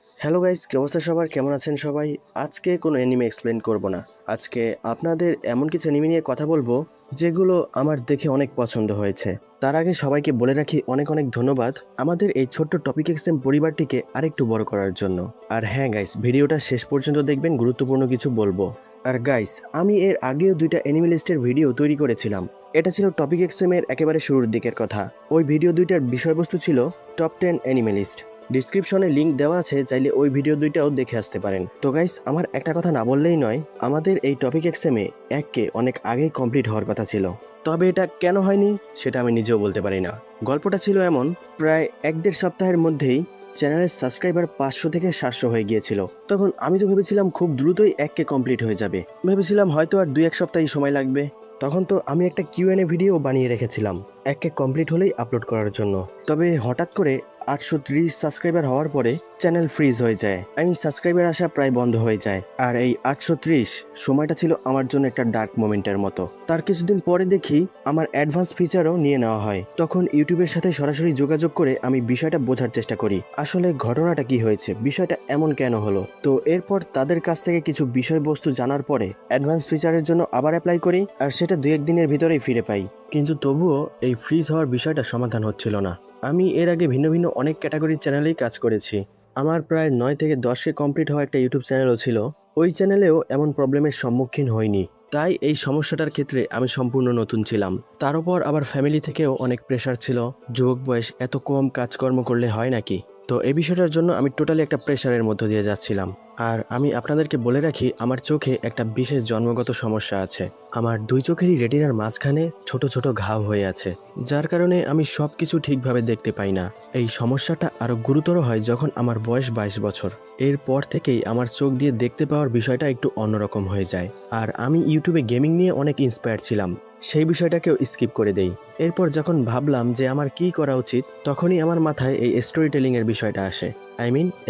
Hello guys, কি অবস্থা সবার? কেমন আছেন সবাই? আজকে কোনো অ্যানিমে এক্সপ্লেন করব না। আজকে আপনাদের এমন কিছু অ্যানিমে নিয়ে কথা বলবো যেগুলো আমার দেখে অনেক পছন্দ হয়েছে। তার আগে সবাইকে বলে রাখি অনেক অনেক ধন্যবাদ আমাদের এই ছোট্ট টপিক এক্সএম পরিবারটিকে আরেকটু বড় করার জন্য। আর হ্যাঁ গাইস, ভিডিওটা শেষ পর্যন্ত দেখবেন, গুরুত্বপূর্ণ কিছু বলবো। আর গাইস, আমি এর আগেও দুইটা অ্যানিমে লিস্টের ভিডিও তৈরি করেছিলাম। এটা ছিল টপিক এক্সএম এর একেবারে শুরুর দিকের কথা। ওই ভিডিও দুইটার বিষয়বস্তু ছিল টপ 10 অ্যানিমে লিস্ট। ডিসক্রিপশনে লিংক দেওয়া আছে, চাইলে ওই ভিডিও দুইটাও দেখে আসতে পারেন। তো গাইস, আমার একটা কথা না বললেই নয়, আমাদের এই টপিক এক্সএমে 1K অনেক আগেই কমপ্লিট হওয়ার কথা ছিল। তবে এটা কেন হয়নি সেটা আমি নিজেও বলতে পারি না। গল্পটা ছিল এমন, প্রায় 1-1.5 সপ্তাহের মধ্যেই চ্যানেলের সাবস্ক্রাইবার 500 থেকে 700 হয়ে গিয়েছিল। তখন আমি তো ভেবেছিলাম খুব দ্রুতই 1K কমপ্লিট হয়ে যাবে, ভেবেছিলাম হয়তো আর 2-1 সপ্তাহই সময় লাগবে। তখন তো আমি একটা কিউএনএ ভিডিও বানিয়ে রেখেছিলাম 1K কমপ্লিট হলেই আপলোড করার জন্য। তবে হঠাৎ করে 830 সাবস্ক্রাইবার হওয়ার পরে চ্যানেল ফ্রিজ হয়ে যায়। সাবস্ক্রাইবার আসা প্রায় বন্ধ হয়ে যায়। আর এই 830 সময়টা ছিল আমার জন্য একটা ডার্ক মোমেন্টের মতো। তার কিছুদিন পরে দেখি আমার অ্যাডভান্স ফিচারও নিয়ে নেওয়া হয়। তখন ইউটিউবের সাথে সরাসরি যোগাযোগ করে আমি বিষয়টা বোঝার চেষ্টা করি, আসলে ঘটনাটা কি হয়েছে, বিষয়টা এমন কেন হলো। তো এরপর তাদের কাছ থেকে কিছু বিষয়বস্তু জানার পরে অ্যাডভান্স ফিচারের জন্য আবার অ্যাপ্লাই করি, আর সেটা 2-1 দিনের ভিতরেই ফিরে পাই। কিন্তু তবুও এই ফ্রিজ হওয়ার বিষয়টা সমাধান হচ্ছিল না। আমি এর আগে ভিন্ন ভিন্ন অনেক ক্যাটাগরির চ্যানেলেই কাজ করেছি। আমার প্রায় 9 থেকে 10কে কমপ্লিট হওয়া একটা ইউটিউব চ্যানেলও ছিল। ওই চ্যানেলেও এমন প্রবলেমের সম্মুখীন হইনি। তাই এই সমস্যাটার ক্ষেত্রে আমি সম্পূর্ণ নতুন ছিলাম। তার উপর আবার ফ্যামিলি থেকেও অনেক প্রেশার ছিল, যুবক বয়স, এত কম কাজকর্ম করলে হয় নাকি। তো এই বিষয়টার জন্য আমি টোটালি একটা প্রেশারের মধ্য দিয়ে যাচ্ছিলাম। আর আমি আপনাদেরকে বলে রাখি, আমার চোখে একটা বিশেষ জন্মগত সমস্যা আছে। আমার 2 চোখেরই রেটিনার মাঝখানে ছোট ছোট ঘাও হয়ে আছে, যার কারণে আমি সব কিছু ঠিকভাবে দেখতে পাই না। এই সমস্যাটা আরও গুরুতর হয় যখন আমার বয়স 22 বছর। এরপর থেকেই আমার চোখ দিয়ে দেখতে পাওয়ার বিষয়টা একটু অন্যরকম হয়ে যায়। আর আমি ইউটিউবে গেমিং নিয়ে অনেক ইন্সপায়ার ছিলাম, সেই বিষয়টাকেও স্কিপ করে দেই। এরপর যখন ভাবলাম যে আমার কি করা উচিত, তখনই আমার মাথায় এই স্টোরি টেলিং এর বিষয়টা আসে,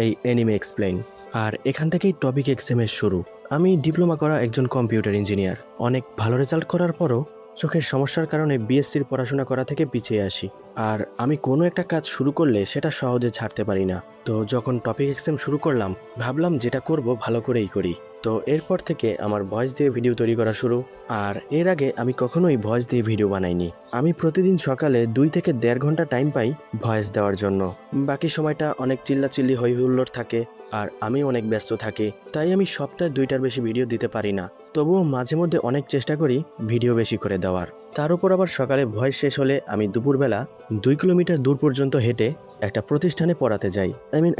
এই অ্যানিমে এক্সপ্লেইন। আর এখান থেকেই টপিক এক্সএম এর শুরু। আমি ডিপ্লোমা করা একজন কম্পিউটার ইঞ্জিনিয়ার। অনেক ভালো রেজাল্ট করার পরও চোখের সমস্যার কারণে বিএসসির পড়াশোনা করা থেকে পিছিয়ে আসি। আর আমি কোনো একটা কাজ শুরু করলে সেটা সহজে ছাড়তে পারি না। তো যখন টপিক এক্সএম শুরু করলাম, ভাবলাম যেটা করব ভালো করেই করি। তো এরপর থেকে আমার ভয়েস দিয়ে ভিডিও তৈরি করা শুরু। আর এর আগে আমি কখনোই ভয়েস দিয়ে ভিডিও বানাইনি। আমি প্রতিদিন সকালে 2 থেকে 1.5 ঘন্টা টাইম পাই ভয়েস দেওয়ার জন্য। বাকি সময়টা অনেক চিল্লাচিল্লি হই হুল্লোড় থাকে, আর আমি অনেক ব্যস্ত থাকি। তাই আমি সপ্তাহে 2টার বেশি ভিডিও দিতে পারি না। তবুও মাঝে মধ্যে অনেক চেষ্টা করি ভিডিও বেশি করে দেওয়ার। তার উপর আবার সকালে ভয়েস শেষ হলে আমি দুপুরবেলা 2 কিলোমিটার দূর পর্যন্ত হেঁটে একটা প্রতিষ্ঠানে পড়াতে যাই।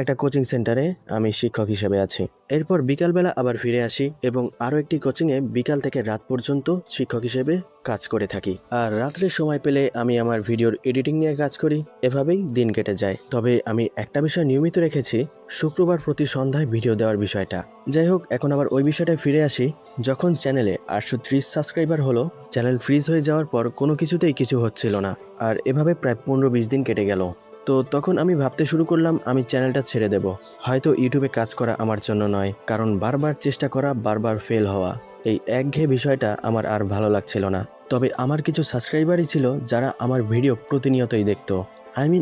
একটা কোচিং সেন্টারে আমি শিক্ষক হিসেবে আছি। এরপর বিকালবেলা আবার ফিরে আসি এবং আরও একটি কোচিংয়ে বিকাল থেকে রাত পর্যন্ত শিক্ষক হিসেবে কাজ করে থাকি। আর রাত্রে সময় পেলে আমি আমার ভিডিওর এডিটিং নিয়ে কাজ করি। এভাবেই দিন কেটে যায়। তবে আমি একটা বিষয় নিয়মিত রেখেছি, শুক্রবার প্রতি সন্ধ্যায় ভিডিও দেওয়ার বিষয়টা। যাই হোক, এখন আবার ওই বিষয়টায় ফিরে আসি। যখন চ্যানেলে 830 সাবস্ক্রাইবার হলো, চ্যানেল ফ্রিজ হয়ে যাওয়ার পর কোনো কিছুতেই কিছু হচ্ছিল না। আর এভাবে প্রায় 15-20 দিন কেটে গেল। তো তখন আমি ভাবতে শুরু করলাম আমি চ্যানেলটা ছেড়ে দেব। হয়তো ইউটিউবে কাজ করা আমার জন্য নয়, কারণ বারবার চেষ্টা করা, বারবার ফেল হওয়া, এই একঘেয়ে বিষয়টা আমার আর ভালো লাগছিল না। তবে আমার কিছু সাবস্ক্রাইবারই ছিল যারা আমার ভিডিও প্রতিনিয়তই দেখতো।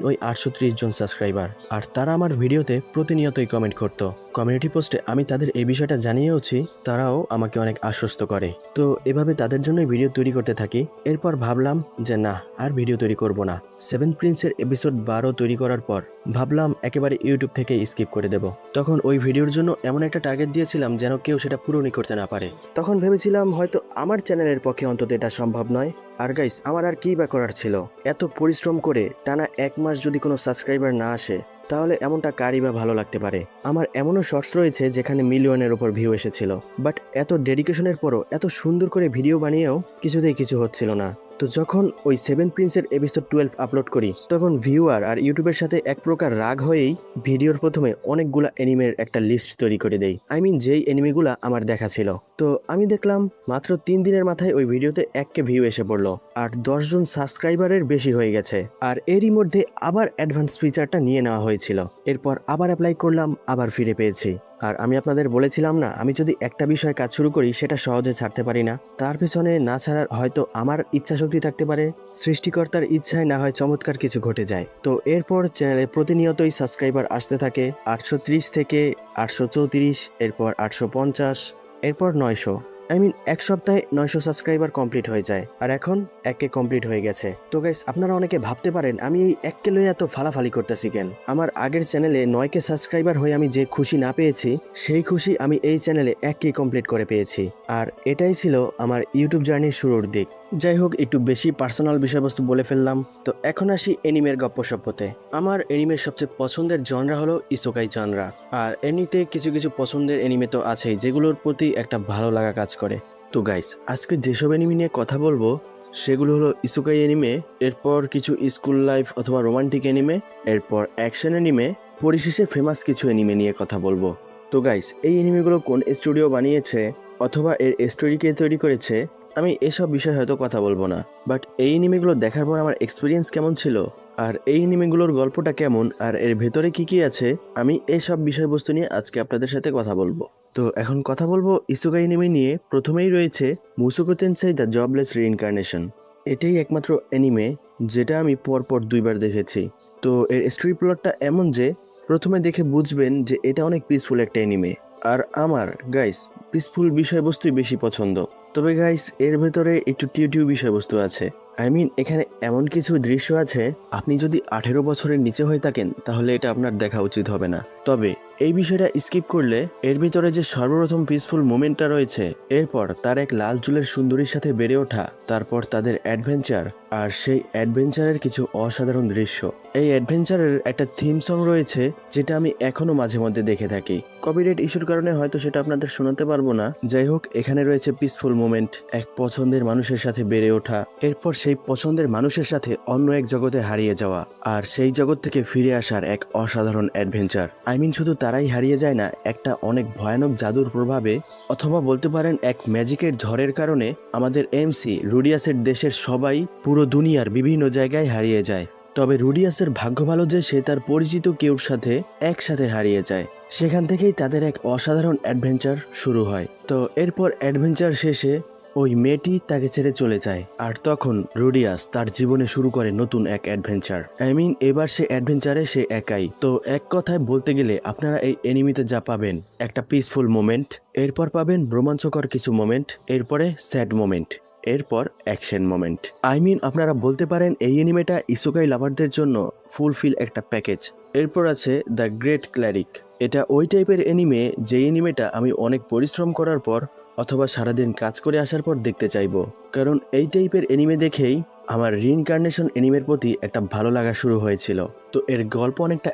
ওই 830 জন সাবস্ক্রাইবার। আর তারা আমার ভিডিওতে প্রতিনিয়তই কমেন্ট করত। কমিউনিটি পোস্টে আমি তাদের এই বিষয়টা জানিয়েওছি, তারাও আমাকে অনেক আশ্বস্ত করে। তো এভাবে তাদের জন্যই ভিডিও তৈরি করতে থাকি। এরপর ভাবলাম যে না, আর ভিডিও তৈরি করব না। 7 প্রিন্সের এপিসোড 12 তৈরি করার পর ভাবলাম একেবারে ইউটিউব থেকে স্কিপ করে দেব। তখন ওই ভিডিওর জন্য এমন একটা টার্গেট দিয়েছিলাম যেন কেউ সেটা পূরণই করতে না পারে। তখন ভেবেছিলাম হয়তো আমার চ্যানেলের পক্ষে অন্তত এটা সম্ভব নয়। আর গাইস, আমার আর কি বা করার ছিল? এত পরিশ্রম করে টানা 1 মাস যদি কোনো সাবস্ক্রাইবার না আসে, তাহলে এমনটা কারই বা ভালো লাগতে পারে। আমার এমনও শর্টস রয়েছে যেখানে মিলিয়নের ওপর ভিউ এসেছিল, বাট এত ডেডিকেশনের পরও, এত সুন্দর করে ভিডিও বানিয়েও কিছুতেই কিছু হচ্ছিল না। তো যখন ওই 7 প্রিন্সের এপিসোড 12 আপলোড করি, তখন ভিউয়ার আর ইউটিউবের সাথে এক প্রকার রাগ হয়েই ভিডিওর প্রথমে অনেকগুলা অ্যানিমের একটা লিস্ট তৈরি করে দেই। যেই অ্যানিমেগুলা আমার দেখা ছিল। তো আমি দেখলাম মাত্র 3 দিনের মাথায় ওই ভিডিওতে 1K ভিউ এসে পড়লো, আর 10 জন সাবস্ক্রাইবারের বেশি হয়ে গেছে। আর এরই মধ্যে আবার অ্যাডভান্স ফিচারটা নিয়ে নেওয়া হয়েছিল। এরপর আবার অ্যাপ্লাই করলাম, আবার ফিরে পেয়েছি। আর আমি আপনাদের বলেছিলাম না, আমি যদি একটা বিষয়ে কাজ শুরু করি সেটা সহজে ছাড়তে পারি না। তার পেছনে না ছাড়ার হয়তো আমার ইচ্ছা শক্তি থাকতে পারে, সৃষ্টিকর্তার ইচ্ছায় না হয় চমৎকার কিছু ঘটে যায়। তো এরপর চ্যানেলে প্রতিনিয়তই সাবস্ক্রাইবার আসতে থাকে 830 থেকে 834, এরপর 850, এরপর 900। এক সপ্তাহে 900 সাবস্ক্রাইবার কমপ্লিট হয়ে যায়, আর এখন 1K কমপ্লিট হয়ে গেছে। তো গাইস, আপনারা অনেকে ভাবতে পারেন আমি এই 1K লয়ে এত ফালাফালি করতেছি কেন। আমার আগের চ্যানেলে 9K সাবস্ক্রাইবার হয়ে আমি যে খুশি না পেয়েছি, সেই খুশি আমি এই চ্যানেলে 1K কমপ্লিট করে পেয়েছি। আর এটাই ছিল আমার ইউটিউব জার্নির শুরুর দিক। যাই হোক, একটু বেশি পার্সোনাল বিষয়বস্তু বলে ফেললাম। তো এখন আসি এনিমের গপ্পসপ্পতে। আমার এনিমের সবচেয়ে পছন্দের জনরা হলো ইসোকাই জনরা। আর এমনিতে কিছু কিছু পছন্দের এনিমে তো আছেই, যেগুলোর প্রতি একটা ভালো লাগা কাজ করে। তো গাইস, আজকে যেসব এনিমে নিয়ে কথা বলবো সেগুলো হলো ইসোকাই এনিমে, এরপর কিছু স্কুল লাইফ অথবা রোমান্টিক এনিমে, এরপর অ্যাকশন এনিমে, পরিশেষে ফেমাস কিছু এনিমে নিয়ে কথা বলবো। তো গাইস, এই এনিমেগুলো কোন স্টুডিও বানিয়েছে অথবা এর স্টোরিকে তৈরি করেছে, আমি এসব বিষয়ে হয়তো কথা বলবো না। বাট এই এনিমেগুলো দেখার পর আমার এক্সপিরিয়েন্স কেমন ছিল, আর এই এনিমেগুলোর গল্পটা কেমন, আর এর ভেতরে কি কি আছে, আমি এসব বিষয়বস্তু নিয়ে আজকে আপনাদের সাথে কথা বলবো। তো এখন কথা বলবো ইসোকাই এনিমে নিয়ে। প্রথমেই রয়েছে মুসোকো টেনসাই দ্য জবলেস রিইনকার্নেশন। এটাই একমাত্র এনিমে যেটা আমি পরপর 2বার দেখেছি। তো এর স্টোরি প্লটটা এমন যে প্রথমে দেখে বুঝবেন যে এটা অনেক পিসফুল একটা এনিমে। আর আমার গাইস পিসফুল বিষয়বস্তুই বেশি পছন্দ। তবে গাইস, এর ভেতরে একটু টিউ বিষয়বস্তু আছে। এখানে এমন কিছু দৃশ্য আছে, আপনি যদি 18 বছরের নিচে হয়ে থাকেন তাহলে এটা আপনার দেখা উচিত হবে না। তবে এই বিষয়টা স্কিপ করলে এর ভিতরে যে সর্বপ্রথম পিসফুল মোমেন্টটা রয়েছে, এরপর তার এক লাল চুলের সুন্দরীর সাথে বেড়ে ওঠা, তারপর তাদের অ্যাডভেঞ্চার, আর সেই অ্যাডভেঞ্চারের কিছু অসাধারণ দৃশ্য। এই অ্যাডভেঞ্চারের একটা থিম সং রয়েছে যেটা আমি এখনো মাঝে মধ্যে দেখে থাকি। কপিরাইট ইস্যুর কারণে হয়তো সেটা আপনাদের শোনাতে পারবো না। যাই হোক, এখানে রয়েছে পিসফুল মোমেন্ট, এক পছন্দের মানুষের সাথে বেড়ে ওঠা, এরপর সেই পছন্দের মানুষের সাথে অন্য এক জগতে হারিয়ে যাওয়া, আর সেই জগৎ থেকে ফিরে আসার এক অসাধারণ অ্যাডভেঞ্চার। শুধু তারাই হারিয়ে যায় না, একটা অনেক ভয়ানক জাদুর প্রভাবে অথবা বলতে পারেন এক ম্যাজিকের ঝড়ের কারণে আমাদের এমসি রুডিয়াসের দেশের সবাই পুরো দুনিয়ার বিভিন্ন জায়গায় হারিয়ে যায়। তবে রুডিয়াসের ভাগ্য ভালো যে সে তার পরিচিত কেউর সাথে একসাথে হারিয়ে যায়। সেখান থেকেই তাদের এক অসাধারণ অ্যাডভেঞ্চার শুরু হয়। তো এরপর অ্যাডভেঞ্চার শেষে ওই মেয়েটি তাকে ছেড়ে চলে যায়, আর তখন রুডিয়াস তার জীবনে শুরু করে নতুন এক অ্যাডভেঞ্চার। এবার সে অ্যাডভেঞ্চারে সে একাই। তো এক কথায় বলতে গেলে আপনারা এই এনিমিতে যা পাবেন, একটা পিসফুল মোমেন্ট, এরপর পাবেন রোমাঞ্চকর কিছু মোমেন্ট, এরপরে স্যাড মোমেন্ট, এরপর অ্যাকশন মোমেন্ট। আপনারা বলতে পারেন এই এনিমেটা ইসোকাই লাভারদের জন্য ফুলফিল একটা প্যাকেজ। এরপর আছে দ্য গ্রেট ক্ল্যারিক। এটা ওই টাইপের এনিমে যে এনিমেটা আমি অনেক পরিশ্রম করার পর অথবা সারাদিন কাজ করে আসার পর দেখতে চাইবো, কারণ এই টাইপের এনিমে দেখেই আমার রিইনকার্নেশন এনিমের প্রতি একটা ভালো লাগা শুরু হয়েছিল। তো এর গল্প অনেকটা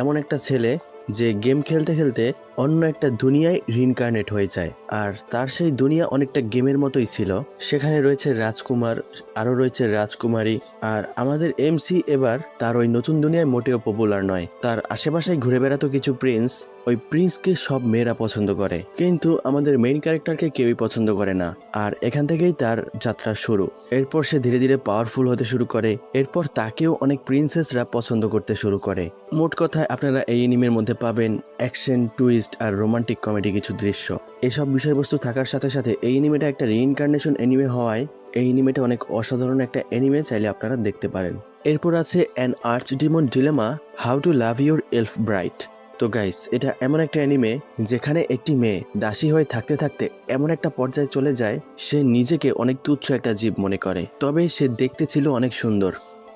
এমন একটা ছেলে যে গেম খেলতে খেলতে অন্য একটা দুনিয়ায় রিইনকার্নেট হয়ে যায়, আর তার সেই দুনিয়া অনেকটা গেমের মতোই ছিল। সেখানে রয়েছে রাজকুমার, আরও রয়েছে রাজকুমারী, আর আমাদের এমসি এবার তার ওই নতুন দুনিয়ায় মোটেও পপুলার নয়। তার আশেপাশে ঘুরে বেড়াতো কিছু প্রিন্স, ওই প্রিন্সকে সব মেয়েরা পছন্দ করে, কিন্তু আমাদের মেইন ক্যারেক্টারকে কেউই পছন্দ করে না। আর এখান থেকেই তার যাত্রা শুরু। এরপর সে ধীরে ধীরে পাওয়ারফুল হতে শুরু করে, এরপর তাকেও অনেক প্রিন্সেসরা পছন্দ করতে শুরু করে। মোট কথায় আপনারা এই এনিমের মধ্যে পাবেন অ্যাকশন, টুইস্ট আর রোমান্টিক কমেডি কিছু দৃশ্য। এসব বিষয়বস্তু থাকার সাথে সাথে এই এনিমেটা একটা রিইনকার্নেশন এনিমে হওয়ায় এই এনিমেটা অনেক অসাধারণ একটা এনিমে, চাইলে আপনারা দেখতে পারেন। এরপর আছে an archdemon dilemma, how to love your elf bride. তো গাইস, এটা এমন একটা অ্যানিমে যেখানে একটি মেয়ে দাসী হয়ে থাকতে থাকতে এমন একটা পর্যায়ে চলে যায় সে নিজেকে অনেক তুচ্ছ একটা জীব মনে করে। তবে সে দেখতে ছিল অনেক সুন্দর।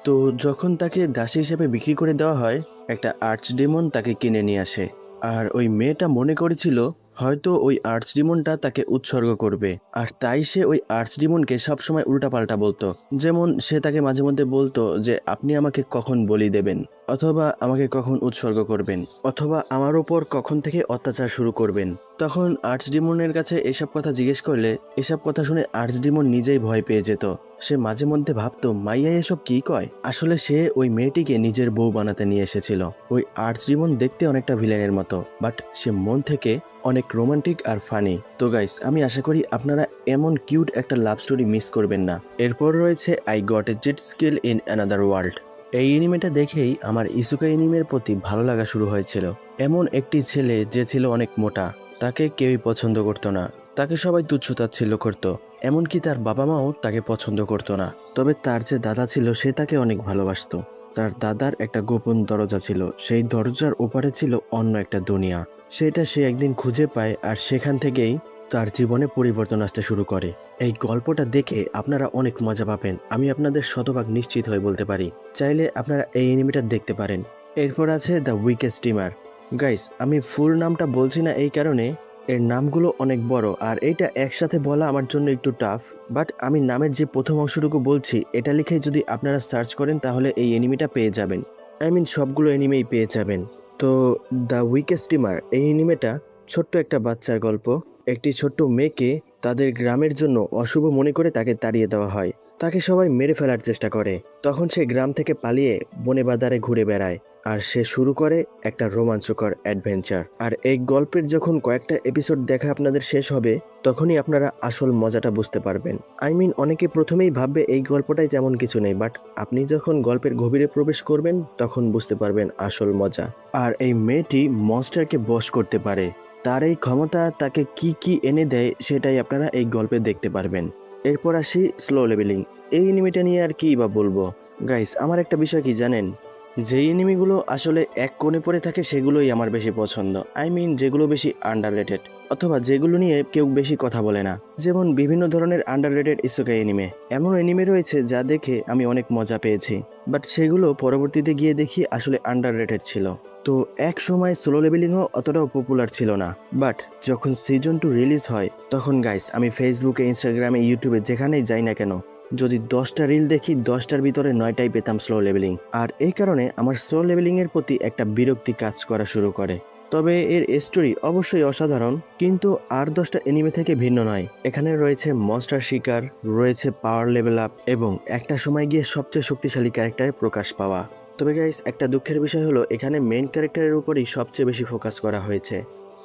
তো যখন তাকে দাসী হিসেবে বিক্রি করে দেওয়া হয়, একটা আর্চডিমন তাকে কিনে নিয়ে আসে। আর ওই মেয়েটা মনে করেছিল হয়তো ওই আর্চডিমনটা তাকে উৎসর্গ করবে, আর তাই সে ওই আর্চডিমনকে সবসময় উল্টাপাল্টা বলতো। যেমন সে তাকে মাঝে মধ্যে বলতো যে আপনি আমাকে কখন বলি দেবেন, অথবা আমাকে কখন উৎসর্গ করবেন, অথবা আমার ওপর কখন থেকে অত্যাচার শুরু করবেন। তখন আর্চডিমনের কাছে এসব কথা জিজ্ঞেস করলে এসব কথা শুনে আর্চডিমন নিজেই ভয় পেয়ে যেত। সে মাঝে মধ্যে ভাবতো মাইয়া এসব কি কয়। আসলে সে ওই মেয়েটিকে নিজের বউ বানাতে নিয়ে এসেছিল। ওই আর্চডিমন দেখতে অনেকটা ভিলেনের মতো, বাট সে মন থেকে অনেক রোমান্টিক আর ফানি। তো গাইস, আমি আশা করি আপনারা এমন কিউট একটা লাভ স্টোরি মিস করবেন না। এরপর রয়েছে I got a jet skill in another world. এই এনিমেটা দেখেই আমার ইসুকা এনিমের প্রতি ভালো লাগা শুরু হয়েছিল। এমন একটি ছেলে যে ছিল অনেক মোটা, তাকে কেউই পছন্দ করতো না, তাকে সবাই তুচ্ছ-তাচ্ছিল্য করত, এমনকি তার বাবা মাও তাকে পছন্দ করতো না। তবে তার যে দাদা ছিল সে তাকে অনেক ভালোবাসতো। তার দাদার একটা গোপন দরজা ছিল, সেই দরজার ওপারে ছিল অন্য একটা দুনিয়া। সেটা সে একদিন খুঁজে পায় আর সেখান থেকেই তার জীবনে পরিবর্তন আসতে শুরু করে। এই গল্পটা দেখে আপনারা অনেক মজা পাবেন, আমি আপনাদের শতভাগ নিশ্চিত হয়ে বলতে পারি। চাইলে আপনারা এই এনিমেটা দেখতে পারেন। এরপর আছে দ্য উইকেস্ট স্টিমার। গাইস, আমি ফুল নামটা বলছি না এই কারণে, এর নামগুলো অনেক বড় আর এইটা একসাথে বলা আমার জন্য একটু টাফ। বাট আমি নামের যে প্রথম অংশটুকু বলছি এটা লিখে যদি আপনারা সার্চ করেন তাহলে এই এনিমেটা পেয়ে যাবেন। সবগুলো এনিমেই পেয়ে যাবেন। তো দ্য উইকেস্ট স্টিমার এই এনিমেটা ছোট্ট একটা বাচ্চার গল্প। একটি ছোট্ট মেয়েকে তাদের গ্রামের জন্য অশুভ মনে করে তাকে তাড়িয়ে দেওয়া হয়। তাকে সবাই মেরে ফেলার চেষ্টা করে। তখন সে গ্রাম থেকে পালিয়ে বনে বাজারে ঘুরে বেড়ায় আর সে শুরু করে একটা রোমাঞ্চকর অ্যাডভেঞ্চার। আর এই গল্পের যখন কয়েকটা এপিসোড দেখা আপনাদের শেষ হবে তখনই আপনারা আসল মজাটা বুঝতে পারবেন। অনেকে প্রথমেই ভাববে এই গল্পটাই তেমন কিছু নেই, বাট আপনি যখন গল্পের গভীরে প্রবেশ করবেন তখন বুঝতে পারবেন আসল মজা। আর এই মেয়েটি মনস্টারকে বশ করতে পারে। তার এই ক্ষমতা তাকে কি কি এনে দেয় সেটাই আপনারা এই গল্পে দেখতে পারবেন। এরপর আসি স্লো লেভেলিং। এই এনিমেটা নিয়ে আর কি বা বলবো। গাইস, আমার একটা বিষয় কি জানেন, যেই এনিমিগুলো আসলে এক কোণে পড়ে থাকে সেগুলোই আমার বেশি পছন্দ। যেগুলো বেশি আন্ডাররেটেড অথবা যেগুলো নিয়ে কেউ বেশি কথা বলে না। যেমন বিভিন্ন ধরনের আন্ডাররেটেড ইসোকা এনিমে, এমন এনিমে রয়েছে যা দেখে আমি অনেক মজা পেয়েছি, বাট সেগুলো পরবর্তীতে গিয়ে দেখি আসলে আন্ডাররেটেড ছিল। তো এক সময় সোলো লেভেলিংও অতটাও পপুলার ছিল না, বাট যখন সিজন 2 রিলিজ হয় তখন গাইস আমি ফেসবুকে, ইনস্টাগ্রামে, ইউটিউবে যেখানেই যাই না কেন, যদি 10টা রিল দেখি 10টার ভিতরে 9টাই পেতাম স্লো লেভেলিং। আর এই কারণে আমার স্লো লেভেলিংয়ের প্রতি একটা বিরক্তি কাজ করা শুরু করে। তবে এর স্টোরি অবশ্যই অসাধারণ, কিন্তু আর 10টা এনিমে থেকে ভিন্ন নয়। এখানে রয়েছে মনস্টার শিকার, রয়েছে পাওয়ার লেভেল আপ এবং একটা সময় গিয়ে সবচেয়ে শক্তিশালী ক্যারেক্টারের প্রকাশ পাওয়া। তবে গাইস, একটা দুঃখের বিষয় হলো এখানে মেইন ক্যারেক্টারের উপরই সবচেয়ে বেশি ফোকাস করা হয়েছে।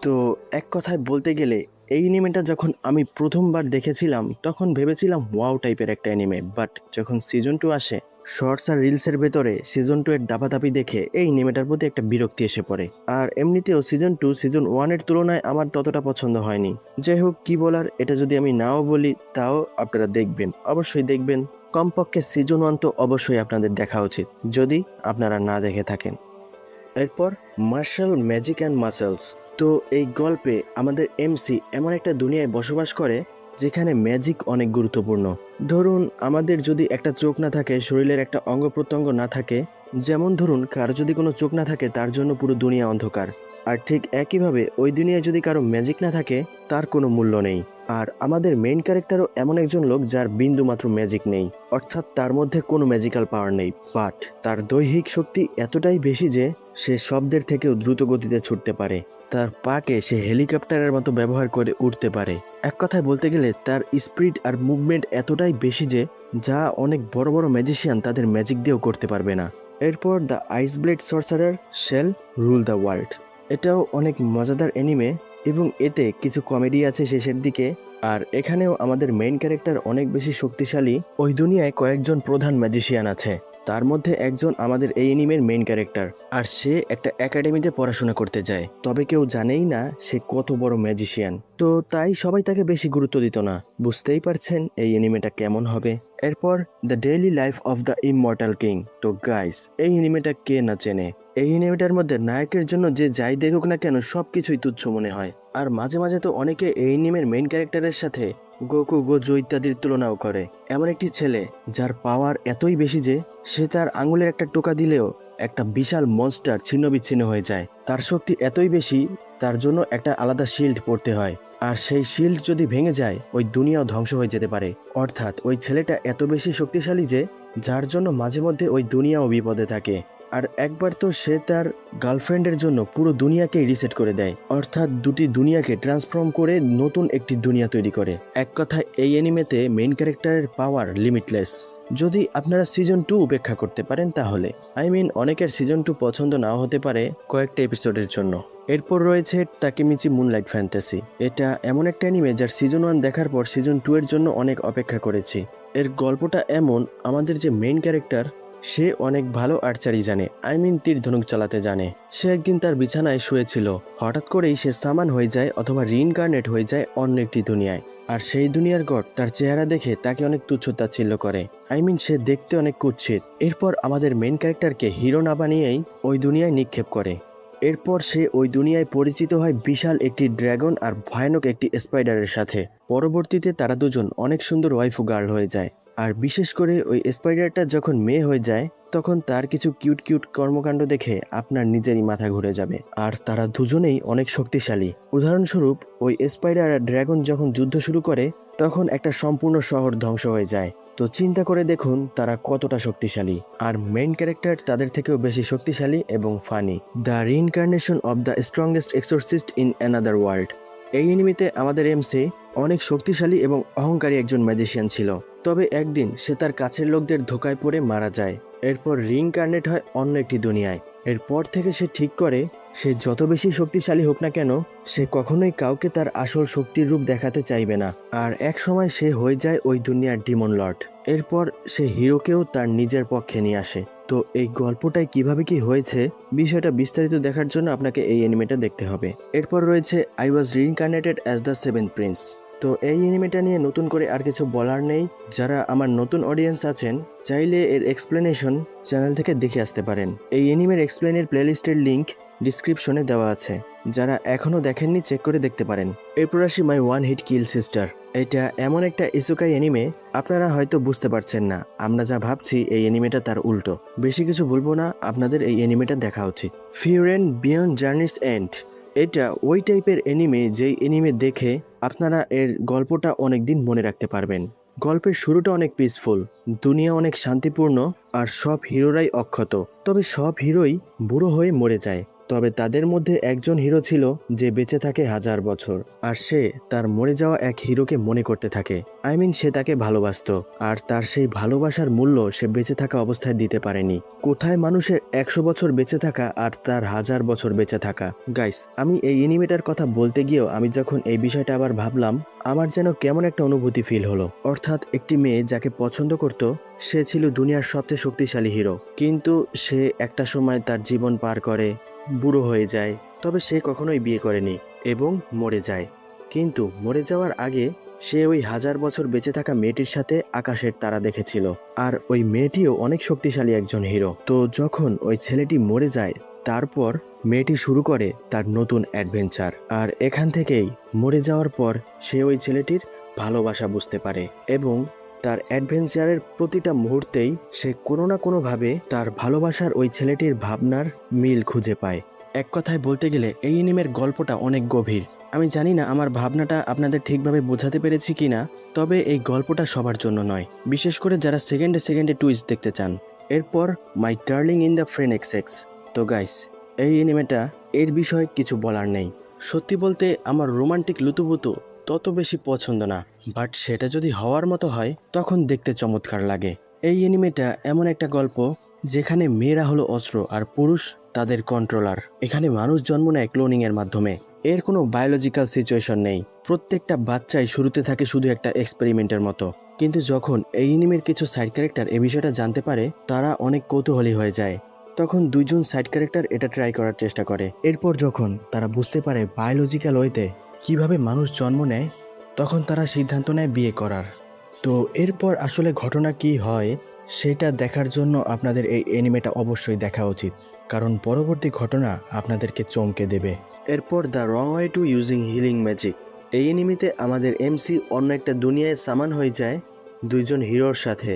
তো এক কথায় বলতে গেলে এই এনিমেটা যখন আমি প্রথমবার দেখেছিলাম তখন ভেবেছিলাম ওয়াও টাইপের একটা এনিমে, বাট যখন সিজন 2 আসে, শর্টস আর রিলসের ভেতরে সিজন 2 এর দাপাদাপি দেখে এই এনিমেটার প্রতি একটা বিরক্তি এসে পড়ে। আর এমনিতেও সিজন 2 সিজন 1 এর তুলনায় আমার ততটা পছন্দ হয়নি। যাই হোক, কি বলার, এটা যদি আমি নাও বলি তাও আপনারা দেখবেন, অবশ্যই দেখবেন। কমপক্ষে সিজন 1 তো অবশ্যই আপনাদের দেখা উচিত যদি আপনারা না দেখে থাকেন। এরপর মার্শাল ম্যাজিক অ্যান্ড মাসেলস। তো এই গল্পে আমাদের এমসি এমন একটা দুনিয়ায় বসবাস করে যেখানে ম্যাজিক অনেক গুরুত্বপূর্ণ। ধরুন আমাদের যদি একটা চোখ না থাকে, শরীরের একটা অঙ্গ প্রত্যঙ্গ না থাকে, যেমন ধরুন কারো যদি কোনো চোখ না থাকে তার জন্য পুরো দুনিয়া অন্ধকার। আর ঠিক একইভাবে ওই দুনিয়ায় যদি কারো ম্যাজিক না থাকে তার কোনো মূল্য নেই। আর আমাদের মেইন ক্যারেক্টারও এমন একজন লোক যার বিন্দু মাত্র ম্যাজিক নেই, অর্থাৎ তার মধ্যে কোনো ম্যাজিক্যাল পাওয়ার নেই, বাট তার দৈহিক শক্তি এতটাই বেশি যে সে শব্দের থেকেও দ্রুত গতিতে ছুটতে পারে। তার পাকে সে হেলিকপ্টারের মতো ব্যবহার করে উঠতে পারে। এক কথায় বলতে গেলে তার স্পিড আর মুভমেন্ট এতটাই বেশি যে যা অনেক বড় বড় ম্যাজিশিয়ান তাদের ম্যাজিক দিয়েও করতে পারবে না। এরপর the ice blade sorcerer shall rule the world. এটাও অনেক মজাদার এনিমে এবং এতে কিছু কমেডি আছে শেষের দিকে। আর এখানেও আমাদের মেইন ক্যারেক্টার অনেক বেশি শক্তিশালী। ওই দুনিয়ায় কয়েকজন প্রধান ম্যাজিশিয়ান আছে, তার মধ্যে একজন আমাদের এই এনিমের মেইন ক্যারেক্টার। আর সে একটা একাডেমিতে পড়াশোনা করতে যায়, তবে কেউ জানেই না সে কত বড় ম্যাজিশিয়ান। তো তাই সবাই তাকে বেশি গুরুত্ব দিত না। বুঝতেই পারছেন এই এনিমেটা কেমন হবে। এরপর the daily life of the immortal king. তো গাইস, এই এনিমেটা কে না চেনে। এই এনিমেটার মধ্যে নায়কের জন্য যে যাই দেখুক না কেন সবকিছুই তুচ্ছ মনে হয়। আর মাঝে মাঝে তো অনেকে এই এনিমের মেইন ক্যারেক্টারের সাথে গোকু, গোজো ইত্যাদির তুলনাও করে। এমন একটি ছেলে যার পাওয়ার এতই বেশি যে সে তার আঙুলের একটা টোকা দিলেও একটা বিশাল মনস্টার ছিন্ন বিচ্ছিন্ন হয়ে যায়। তার শক্তি এতই বেশি, তার জন্য একটা আলাদা শিল্ড পড়তে হয়, আর সেই শিল্ড যদি ভেঙে যায় ওই দুনিয়াও ধ্বংস হয়ে যেতে পারে। অর্থাৎ ওই ছেলেটা এত বেশি শক্তিশালী যে যার জন্য মাঝে মধ্যে ওই দুনিয়াও বিপদে থাকে। আর একবার তো সে তার গার্লফ্রেন্ডের জন্য পুরো দুনিয়াকে রিসেট করে দেয়, অর্থাৎ দুটি দুনিয়াকে ট্রান্সফর্ম করে নতুন একটি দুনিয়া তৈরি করে। এক কথায় এই অ্যানিমেতে মেইন ক্যারেক্টারের পাওয়ার লিমিটলেস। যদি আপনারা সিজন 2 উপেক্ষা করতে পারেন তাহলে। অনেকের সিজন 2 পছন্দ নাও হতে পারে কয়েকটা এপিসোডের জন্য। এরপর রয়েছে তাকেমিচি মুনলাইট ফ্যান্টাসি। এটা এমন একটা অ্যানিমে যার সিজন 1 দেখার পর সিজন 2 এর জন্য অনেক অপেক্ষা করেছি। এর গল্পটা এমন, আমাদের যে মেইন ক্যারেক্টার সে অনেক ভালো আর্চারি জানে, তীর ধনুক চালাতে জানে। সে একদিন তার বিছানায় শুয়েছিল, হঠাৎ করেই সে সামান হয়ে যায় অথবা রিইনকার্নেট হয়ে যায় অন্য একটি দুনিয়ায়। আর সেই দুনিয়ার গড তার চেহারা দেখে তাকে অনেক তুচ্ছ-তাচ্ছিল্য করে। সে দেখতে অনেক কুৎসিত। এরপর আমাদের মেইন ক্যারেক্টারকে হিরো না বানিয়েই ওই দুনিয়ায় নিক্ষেপ করে। এরপর সে ওই দুনিয়ায় পরিচিত হয় বিশাল একটি ড্রাগন আর ভয়ানক একটি স্পাইডারের সাথে। পরবর্তীতে তারা দুজন অনেক সুন্দর ওয়াইফ ও গার্ল হয়ে যায়। আর বিশেষ করে ওই স্পাইডারটা যখন মেয়ে হয়ে যায় তখন তার কিছু কিউট কিউট কর্মকাণ্ড দেখে আপনার নিজেরই মাথা ঘুরে যাবে। আর তারা দুজনেই অনেক শক্তিশালী। উদাহরণস্বরূপ ওই স্পাইডার আর ড্রাগন যখন যুদ্ধ শুরু করে তখন একটা সম্পূর্ণ শহর ধ্বংস হয়ে যায়। তো চিন্তা করে দেখুন তারা কতটা শক্তিশালী। আর মেইন ক্যারেক্টার তাদের থেকেও বেশি শক্তিশালী এবং funny. The reincarnation of the strongest exorcist in another world. এই এনিমিতে আমাদের এমসি অনেক শক্তিশালী এবং অহংকারী একজন ম্যাজিশিয়ান ছিল। তবে একদিন সে তার কাছের লোকদের ধোঁকায় পড়ে মারা যায়। এরপর রিইনকার্নেট হয় অন্য একটি দুনিয়ায়। এরপর থেকে সে ঠিক করে সে যত বেশি শক্তিশালী হোক না কেন সে কখনোই কাউকে তার আসল শক্তির রূপ দেখাতে চাইবে না। আর এক সময় সে হয়ে যায় ওই দুনিয়ার ডিমন লর্ড। এরপর সে হিরোকেও তার নিজের পক্ষে নিয়ে আসে। তো এই গল্পটায় কিভাবে কি হয়েছে বিষয়টা বিস্তারিত দেখার জন্য আপনাকে এই অ্যানিমেটা দেখতে হবে। এরপর রয়েছে I was reincarnated as the seventh prince. তো এই অ্যানিমেটা নিয়ে নতুন করে আর কিছু বলার নেই। যারা আমার নতুন অডিয়েন্স আছেন চাইলে এর এক্সপ্লেনেশন চ্যানেল থেকে দেখে আসতে পারেন। এই অ্যানিমের এক্সপ্লেনের প্লেলিস্টের লিঙ্ক ডিসক্রিপশনে দেওয়া আছে, যারা এখনও দেখেননি চেক করে দেখতে পারেন। এরপর আসি my one hit kill sister. এটা এমন একটা ইসুকাই অ্যানিমে আপনারা হয়তো বুঝতে পারছেন না, আমরা যা ভাবছি এই অ্যানিমেটা তার উল্টো। বেশি কিছু বলবো না, আপনাদের এই অ্যানিমেটা দেখা উচিত। Frieren beyond journey's end. এটা ওই টাইপের অ্যানিমে যেই অ্যানিমে দেখে আপনারা এর গল্পটা অনেক দিন মনে রাখতে পারবেন। গল্পের শুরুটা অনেক পিসফুল, দুনিয়া অনেক শান্তিপূর্ণ আর সব হিরোরাই অক্ষত। তবে সব হিরোই বুড়ো হয়ে মরে যায়। তবে তাদের মধ্যে একজন হিরো ছিল যে বেঁচে থাকে 1000 বছর। আর সে তার মরে যাওয়া এক হিরোকে মনে করতে থাকে। সে তাকে ভালোবাসতো। আর তার সেই ভালোবাসার মূল্য সে বেঁচে থাকা অবস্থায় দিতে পারেনি। কোথায় মানুষের 100 বছর বেঁচে থাকা আর তার 1000 বছর বেঁচে থাকা। গাইস, আমি এই অ্যানিমেটার কথা বলতে গিয়েও আমি যখন এই বিষয়টা আবার ভাবলাম আমার যেন কেমন একটা অনুভূতি ফিল হলো। অর্থাৎ একটি মেয়ে যাকে পছন্দ করত সে ছিল দুনিয়ার সবচেয়ে শক্তিশালী হিরো, কিন্তু সে একটা সময় তার জীবন পার করে, বুড়ো হয়ে যায়। তবে সে কখনোই বিয়ে করেনি এবং মরে যায়। কিন্তু মরে যাওয়ার আগে সে ওই 1000 বছর বেঁচে থাকা মেয়েটির সাথে আকাশের তারা দেখেছিল। আর ওই মেয়েটিও অনেক শক্তিশালী একজন হিরো। তো যখন ওই ছেলেটি মরে যায় তারপর মেয়েটি শুরু করে তার নতুন অ্যাডভেঞ্চার। আর এখান থেকেই মরে যাওয়ার পর সে ওই ছেলেটির ভালোবাসা বুঝতে পারে এবং তার অ্যাডভেঞ্চারের প্রতিটা মুহূর্তেই সে কোনো না কোনোভাবে তার ভালোবাসার ওই ছেলেটির ভাবনার মিল খুঁজে পায়। এক কথায় বলতে গেলে এই অ্যানিমের গল্পটা অনেক গভীর। আমি জানি না আমার ভাবনাটা আপনাদের ঠিকভাবে বোঝাতে পেরেছি কিনা, তবে এই গল্পটা সবার জন্য নয়, বিশেষ করে যারা সেকেন্ডে সেকেন্ডে টুইস্ট দেখতে চান। এরপর my darling in the friend x. তো গাইস, এই অ্যানিমেটা এর বিষয়ে কিছু বলার নেই। সত্যি বলতে আমার রোমান্টিক লুতুপুতু তত বেশি পছন্দ না, বাট সেটা যদি হওয়ার মতো হয় তখন দেখতে চমৎকার লাগে। এই অ্যানিমেটা এমন একটা গল্প যেখানে মেয়েরা হলো অস্ত্র আর পুরুষ তাদের কন্ট্রোলার। এখানে মানুষ জন্ম নেয় ক্লোনিং এর মাধ্যমে। এর কোনো বায়োলজিক্যাল সিচুয়েশন নেই। প্রত্যেকটা বাচ্চাই শুরুতে থাকে শুধু একটা এক্সপেরিমেন্টের মতো। কিন্তু যখন এই অ্যানিমের কিছু সাইড ক্যারেক্টার এই বিষয়টা জানতে পারে তারা অনেক কৌতূহলী হয়ে যায়। তখন দুইজন সাইড ক্যারেক্টার এটা ট্রাই করার চেষ্টা করে। এরপর যখন তারা বুঝতে পারে বায়োলজিক্যাল ওয়েতে কিভাবে মানুষ জন্ম নেয় তখন তারা সিদ্ধান্ত নেয় বিয়ে করার। তো এরপর আসলে ঘটনা কি হয় সেটা দেখার জন্য আপনাদের এই অ্যানিমেটা অবশ্যই দেখা উচিত, কারণ পরবর্তী ঘটনা আপনাদেরকে চমকে দেবে। এরপর the wrong way to using healing magic. এই অ্যানিমেতে আমাদের এমসি অন্য একটা দুনিয়ায় সামান হয়ে যায় দুইজন হিরোর সাথে।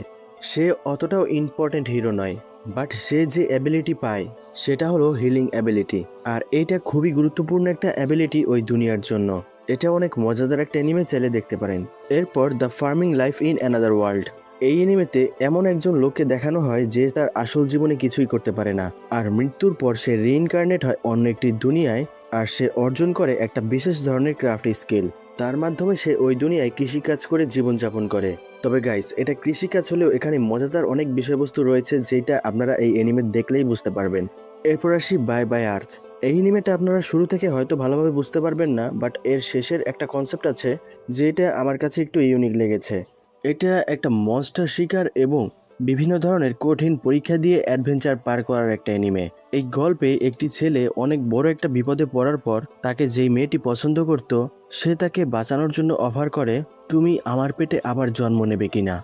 সে অতটাও ইম্পর্টেন্ট হিরো নয়, বাট সে যে অ্যাবিলিটি পায় সেটা হলো হিলিং অ্যাবিলিটি। আর এইটা খুবই গুরুত্বপূর্ণ একটা অ্যাবিলিটি ওই দুনিয়ার জন্য। এটা অনেক মজাদার একটা অ্যানিমে, চাইলে দেখতে পারেন। এরপর the farming life in another world. এই অ্যানিমেতে এমন একজন লোককে দেখানো হয় যে তার আসল জীবনে কিছুই করতে পারে না, আর মৃত্যুর পর সে রিইনকার্নেট হয় অন্য একটি দুনিয়ায়। আর সে অর্জন করে একটা বিশেষ ধরনের ক্রাফট স্কিল। তার মাধ্যমে সে ওই দুনিয়ায় কৃষিকাজ করে জীবনযাপন করে। তবে গাইস, এটা কৃষিকাজ হলেও এখানে মজাদার অনেক বিষয়বস্তু রয়েছে যেটা আপনারা এই অ্যানিমে দেখলেই বুঝতে পারবেন। এরপর আসি বাই বাই আর্থ। এই অ্যানিমেটা আপনারা শুরু থেকে হয়তো ভালোভাবে বুঝতে পারবেন না, বাট এর শেষের একটা কনসেপ্ট আছে যেটা আমার কাছে একটু ইউনিক লেগেছে। এটা একটা মনস্টার শিকার এবং বিভিন্ন ধরনের কঠিন পরীক্ষা দিয়ে অ্যাডভেঞ্চার পার করার একটা অ্যানিমে। এই গল্পে একটি ছেলে অনেক বড় একটা বিপদে পড়ার পর তাকে যেই মেয়েটি পছন্দ করত সে তাকে বাঁচানোর জন্য অফার করে, তুমি আমার পেটে আবার জন্ম নেবে কিনা।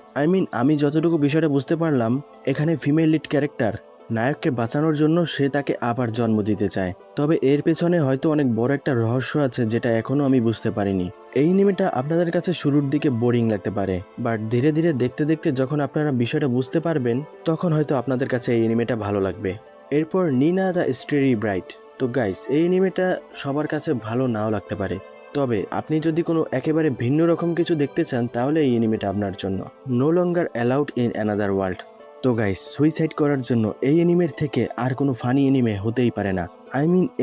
আমি যতটুকু বিষয়টা বুঝতে পারলাম, এখানে ফিমেল লিড ক্যারেক্টার নায়ককে বাঁচানোর জন্য সে তাকে আবার জন্ম দিতে চায়। তবে এর পেছনে হয়তো অনেক বড় একটা রহস্য আছে যেটা এখনো আমি বুঝতে পারিনি। এই অ্যানিমেটা আপনাদের কাছে শুরুর দিকে বোরিং লাগতে পারে, বাট ধীরে ধীরে দেখতে দেখতে যখন আপনারা বিষয়টা বুঝতে পারবেন তখন হয়তো আপনাদের কাছে এই অ্যানিমেটা ভালো লাগবে। এরপর নিনা দ্য স্টেরি ব্রাইট। তো গাইস, এই অ্যানিমেটা সবার কাছে ভালো নাও লাগতে পারে, তবে আপনি যদি কোনো একেবারে ভিন্ন রকম কিছু দেখতে চান তাহলে এই অ্যানিমেটা আপনার জন্য। No longer allowed in another world. তো গাইস, সুইসাইড করার জন্য এই অ্যানিমের থেকে আর কোনো ফানি অ্যানিমে হতেই পারে না।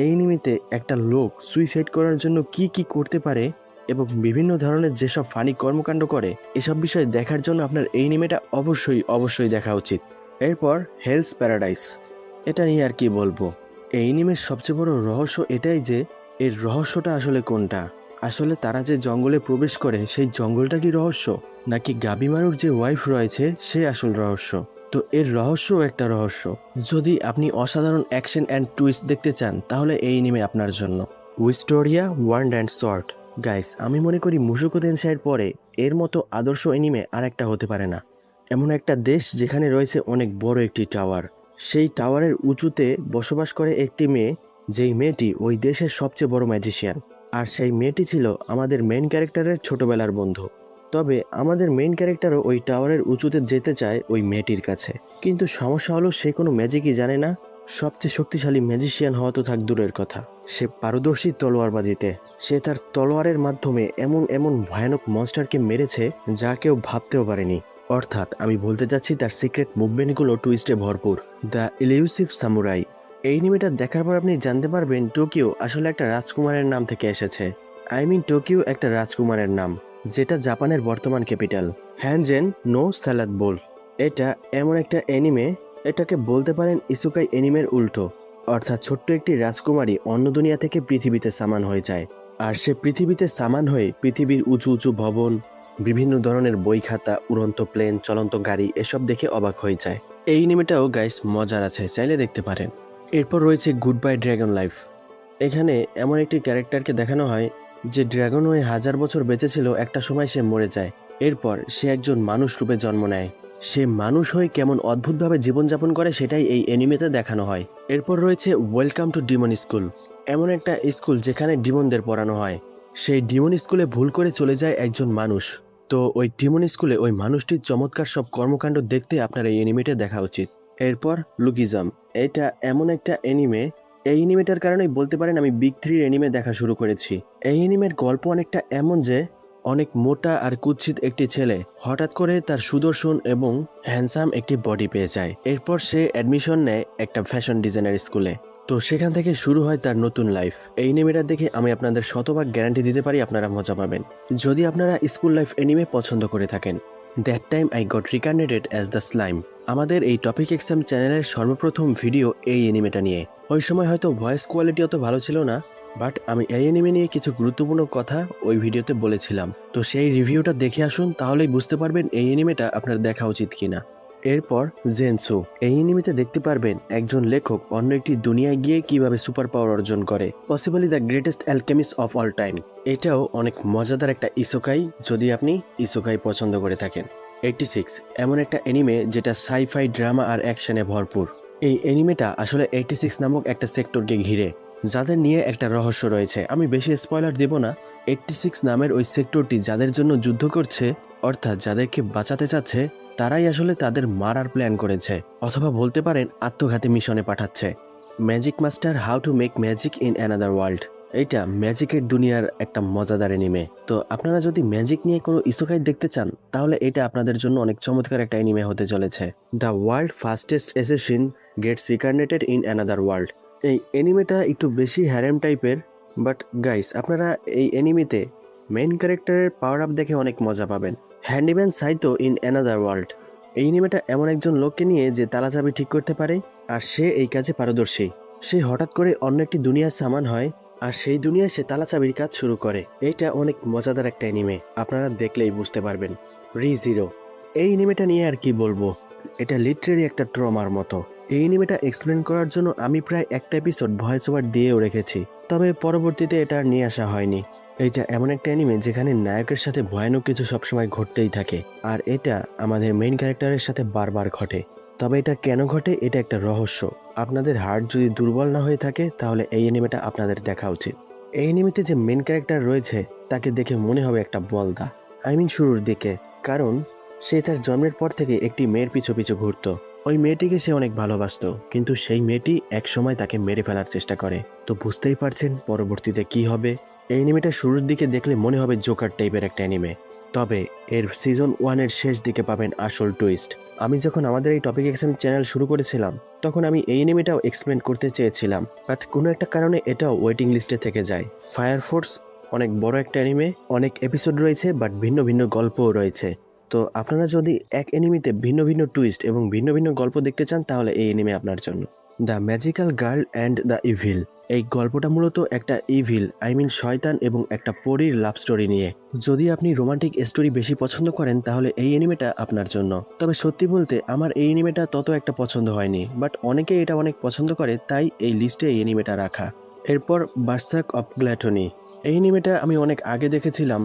এই অ্যানিমেতে একটা লোক সুইসাইড করার জন্য কি কি করতে পারে এবং বিভিন্ন ধরনের যেসব ফানি কর্মকাণ্ড করে, এসব বিষয় দেখার জন্য আপনার এই অ্যানিমেটা অবশ্যই দেখা উচিত। এরপর হেলস প্যারাডাইস। এটা নিয়ে আর কি বলবো, এই অ্যানিমের সবচেয়ে বড় রহস্য এটাই যে এর রহস্যটা আসলে কোনটা। আসলে তারা যে জঙ্গলে প্রবেশ করে সেই জঙ্গলটা কি রহস্য, নাকি গাবিমারুর যে ওয়াইফ রয়েছে সে আসল রহস্য? তো এর রহস্যও একটা রহস্য। যদি আপনি অসাধারণ অ্যাকশন অ্যান্ড টুইস্ট দেখতে চান তাহলে এই অ্যানিমে আপনার জন্য। উইস্টোরিয়া ওয়ান্ড অ্যান্ড সর্ট। গাইস, আমি মনে করি মুসুকো তেনসাইয়ের পরে এর মতো আদর্শ অ্যানিমে আর একটা হতে পারে না। এমন একটা দেশ যেখানে রয়েছে অনেক বড় একটি টাওয়ার, সেই টাওয়ারের উঁচুতে বসবাস করে একটি মেয়ে, যেই মেয়েটি ওই দেশের সবচেয়ে বড় ম্যাজিশিয়ান। আর সেই মেয়েটি ছিল আমাদের মেইন ক্যারেক্টারের ছোটবেলার বন্ধু। তবে আমাদের মেইন ক্যারেক্টারও ওই টাওয়ারের উঁচুতে যেতে চায় ওই মেয়েটির কাছে, কিন্তু সমস্যা হলো সে কোনো ম্যাজিকই জানে না। সবচেয়ে শক্তিশালী ম্যাজিশিয়ান হওয়া তো থাক দূরের কথা, সে পারদর্শী তলোয়ারবাজিতে। সে তার তলোয়ারের মাধ্যমে এমন এমন ভয়ানক মনস্টারকে মেরেছে যা কেউ ভাবতেও পারেনি। অর্থাৎ আমি বলতে চাচ্ছি তার সিক্রেট মুভমেন্টগুলো টুইস্টে ভরপুর। The illusive samurai. এই অ্যানিমেটা দেখার পর আপনি জানতে পারবেন টোকিও আসলে একটা রাজকুমারের নাম থেকে এসেছে। টোকিও একটা রাজকুমারের নাম, যেটা জাপানের বর্তমান ক্যাপিটাল। হ্যানজেন নো স্যালাদ বোল। এটা এমন একটা অ্যানিমে, এটাকে বলতে পারেন ইসুকাই অ্যানিমের উল্টো। অর্থাৎ ছোট্ট একটি রাজকুমারী অন্য দুনিয়া থেকে পৃথিবীতে সামান হয়ে যায়, আর সে পৃথিবীতে সামান হয়ে পৃথিবীর উঁচু উঁচু ভবন, বিভিন্ন ধরনের বই খাতা, উড়ন্ত প্লেন, চলন্ত গাড়ি এসব দেখে অবাক হয়ে যায়। এই অ্যানিমেটাও গাইস মজার আছে, চাইলে দেখতে পারেন। এরপর রয়েছে গুড বাই ড্রাগন লাইফ। এখানে এমন একটি ক্যারেক্টারকে দেখানো হয় যে ড্রাগন হয়ে 1000 বছর বেঁচে ছিল, একটা সময় সে মরে যায়। এরপর সে একজন মানুষ রূপে জন্ম নেয়। সে মানুষ হয়ে কেমন অদ্ভুতভাবে জীবনযাপন করে সেটাই এই অ্যানিমেতে দেখানো হয়। এরপর রয়েছে ওয়েলকাম টু ডিমন স্কুল। এমন একটা স্কুল যেখানে ডিমনদের পড়ানো হয়। সেই ডিমন স্কুলে ভুল করে চলে যায় একজন মানুষ। তো ওই ডিমন স্কুলে ওই মানুষটির চমৎকার সব কর্মকাণ্ড দেখতে আপনার এই অ্যানিমেটা দেখা উচিত। এরপর লুকিজম। এটা এমন একটা অ্যানিমে, এই অ্যানিমেটার কারণেই বলতে পারেন আমি বিগ 3 অ্যানিমে দেখা শুরু করেছি। এই অ্যানিমের গল্প অনেকটা এমন যে অনেক মোটা আর কুৎসিত একটি ছেলে হঠাৎ করে তার সুদর্শন এবং হ্যান্ডসাম একটি বডি পেয়ে যায়। এরপর সে অ্যাডমিশন নেয় একটা ফ্যাশন ডিজাইনার স্কুলে। তো সেখান থেকে শুরু হয় তার নতুন লাইফ। এই অ্যানিমেটা দেখে আমি আপনাদের শতভাগ গ্যারান্টি দিতে পারি আপনারা মজা পাবেন, যদি আপনারা স্কুল লাইফ অ্যানিমে পছন্দ করে থাকেন। That time I got reincarnated as the slime. আমাদের এই টপিক এক্সাম চ্যানেলের সর্বপ্রথম ভিডিও এই অ্যানিমেটা নিয়ে। ওই সময় হয়তো ভয়েস কোয়ালিটি অত ভালো ছিল না, বাট আমি এই অ্যানিমে নিয়ে কিছু গুরুত্বপূর্ণ কথা ওই ভিডিওতে বলেছিলাম। তো সেই রিভিউটা দেখে আসুন, তাহলেই বুঝতে পারবেন এই অ্যানিমেটা আপনার দেখা উচিত কিনা। এরপর জেনসু। এই অ্যানিমেতে দেখতে পারবেন একজন লেখক অন্য একটি দুনিয়ায় গিয়ে কিভাবে সুপার পাওয়ার অর্জন করে, possibly the greatest alchemist of all time. এটাও অনেক মজাদার একটা ইসোকাই, যদি আপনি ইসোকাই পছন্দ করে থাকেন। 86 এমন একটা অ্যানিমে যেটা সাইফাই, ড্রামা আর অ্যাকশনে ভরপুর। এই অ্যানিমেটা আসলে 86 নামক একটা সেক্টরকে ঘিরে, যাদের নিয়ে একটা রহস্য রয়েছে। আমি বেশি স্পয়লার দেব না। 86 নামের ওই সেক্টরটি যাদের জন্য যুদ্ধ করছে, অর্থাৎ যাদেরকে বাঁচাতে চাচ্ছে, তারাই আসলে তাদের মারার প্ল্যান করেছে, অথবা বলতে পারেন আত্মঘাতী মিশনে পাঠাচ্ছে। Magic master how to make magic in another world. এইটা ম্যাজিকের দুনিয়ার একটা মজাদার অ্যানিমে। তো আপনারা যদি ম্যাজিক নিয়ে কোনো ইসোকাই দেখতে চান তাহলে এটা আপনাদের জন্য অনেক চমৎকার একটা অ্যানিমে হতে চলেছে। The world fastest assassin gets reincarnated in another world. এই অ্যানিমেটা একটু বেশি হ্যারেম টাইপের, বাট গাইস আপনারা এই অ্যানিমেতে মেইন ক্যারেক্টারের পাওয়ার আপ দেখে অনেক মজা পাবেন। Handyman Saito in another world. এই অ্যানিমেটা এমন একজন লোককে নিয়ে যে তালা চাবি ঠিক করতে পারে, আর সে এই কাজে পারদর্শী। সে হঠাৎ করে অন্য একটি দুনিয়ার সামান হয়, আর সেই দুনিয়ায় সে তালা চাবির কাজ শুরু করে। এইটা অনেক মজাদার একটা অ্যানিমে, আপনারা দেখলেই বুঝতে পারবেন। রি জিরো। এই অ্যানিমেটা নিয়ে আর কি বলবো, এটা লিটারেলি একটা ট্রমার মতো। এই এনিমেটা এক্সপ্লেন করার জন্য আমি প্রায় একটা এপিসোড ভয়েস ওভার দিয়েও রেখেছি, তবে পরবর্তীতে এটা আর নিয়ে আসা হয়নি। এটা এমন একটা অ্যানিমে যেখানে নায়কের সাথে ভয়ানক কিছু সবসময় ঘটতেই থাকে, আর এটা আমাদের মেইন ক্যারেক্টারের সাথে বারবার ঘটে। তবে এটা কেন ঘটে এটা একটা রহস্য। আপনাদের হার্ট যদি দুর্বল না হয়ে থাকে তাহলে এই অ্যানিমেটা আপনাদের দেখা উচিত। এই অ্যানিমেতে যে মেইন ক্যারেক্টার রয়েছে তাকে দেখে মনে হবে একটা বলদা, শুরুর দিকে, কারণ সে তার জন্মের পর থেকে একটি মেয়ের পিছু পিছু ঘুরতো। ওই মেয়েটিকে সে অনেক ভালোবাসতো, কিন্তু সেই মেয়েটি একসময় তাকে মেরে ফেলার চেষ্টা করে। তো বুঝতেই পারছেন পরবর্তীতে কি হবে। এই অ্যানিমেটা শুরুর দিকে দেখলে মনে হবে জোকার টাইপের একটা অ্যানিমে, তবে এর সিজন 1 এর শেষ দিকে পাবেন আসল টুইস্ট। আমি যখন আমাদের এই টপিক এক্সএম চ্যানেল শুরু করেছিলাম তখন আমি এই অ্যানিমেটাও এক্সপ্লেন করতে চেয়েছিলাম, বাট কোনো একটা কারণে এটাও ওয়েটিং লিস্টে থেকে যায়। ফায়ার ফোর্স অনেক বড় একটা অ্যানিমে, অনেক এপিসোড রয়েছে, বাট ভিন্ন ভিন্ন গল্পও রয়েছে। তো আপনারা যদি এক অ্যানিমেতে ভিন্ন ভিন্ন টুইস্ট এবং ভিন্ন ভিন্ন গল্প দেখতে চান তাহলে এই অ্যানিমে আপনার জন্য। The magical girl and the evil. এই গল্পটা মূলত একটা ইভিল শয়তান এবং একটা পরীর লাভ স্টোরি নিয়ে। যদি আপনি রোমান্টিক স্টোরি বেশি পছন্দ করেন তাহলে এই অ্যানিমেটা আপনার জন্য। তবে সত্যি বলতে আমার এই অ্যানিমেটা তত একটা পছন্দ হয়নি, বাট অনেকে এটা অনেক পছন্দ করে, তাই এই লিস্টে এই অ্যানিমেটা রাখা। এরপর বার্সার্ক অফ গ্ল্যাটনি। এই অ্যানিমেটা আমি অনেক আগে দেখেছিলাম,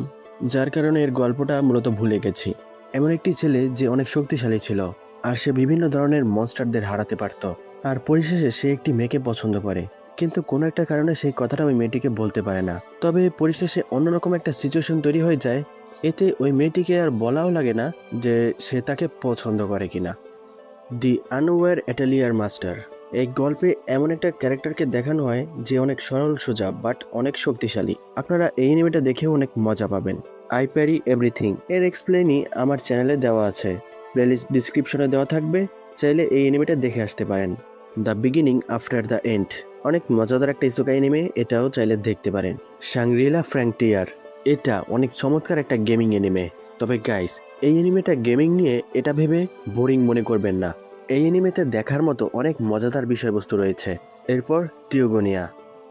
যার কারণে এর গল্পটা মূলত ভুলে গেছি। এমন একটি ছেলে যে অনেক শক্তিশালী ছিল, আর সে বিভিন্ন ধরনের মনস্টারদের হারাতে পারত, আর পরিশেষে সে একটি মেয়েকে পছন্দ করে, কিন্তু কোনো একটা কারণে সেই কথাটা ওই মেয়েটিকে বলতে পারে না। তবে পরিশেষে অন্যরকম একটা সিচুয়েশন তৈরি হয়ে যায়, এতে ওই মেয়েটিকে আর বলাও লাগে না যে সে তাকে পছন্দ করে কিনা। দি আনওয়্যার অ্যাটেলিয়ার মাস্টার। এই গল্পে এমন একটা ক্যারেক্টারকে দেখানো হয় যে অনেক সরল সোজা বাট অনেক শক্তিশালী। আপনারা এই অ্যানিমেটা দেখেও অনেক মজা পাবেন। আই প্যারি এভরিথিং এর এক্সপ্লেনই আমার চ্যানেলে দেওয়া আছে, প্লেলিস্ট ডিসক্রিপশনে দেওয়া থাকবে, চাইলে এই অ্যানিমেটা দেখে আসতে পারেন। The beginning after the end, অনেক মজাদার একটা ইসোকা অ্যানিমে, এটাও চাইলে দেখতে পারেন। শাংরিলা ফ্র্যাঙ্কটিয়ার, এটা অনেক চমৎকার একটা গেমিং অ্যানিমে। তবে গাইস, এই অ্যানিমেটা গেমিং নিয়ে এটা ভেবে বোরিং মনে করবেন না, এই অ্যানিমেতে দেখার মতো অনেক মজাদার বিষয়বস্তু রয়েছে। এরপর টিওগোনিয়া।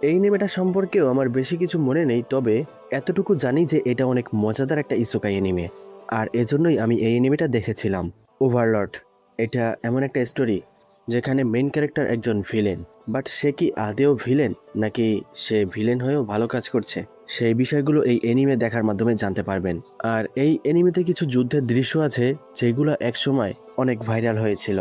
এই অ্যানিমেটা সম্পর্কেও আমার বেশি কিছু মনে নেই, তবে এতটুকু জানি যে এটা অনেক মজাদার একটা ইসোকাই অ্যানিমে, আর এজন্যই আমি এই অ্যানিমেটা দেখেছিলাম। ওভারলর্ড, এটা এমন একটা স্টোরি যেখানে মেইন ক্যারেক্টার একজন ভিলেন, বাট সে কি আদেও ভিলেন নাকি সে ভিলেন হয়েও ভালো কাজ করছে, সেই বিষয়গুলো এই অ্যানিমে দেখার মাধ্যমে জানতে পারবেন। আর এই অ্যানিমেতে কিছু যুদ্ধের দৃশ্য আছে যেগুলো একসময় অনেক ভাইরাল হয়েছিল।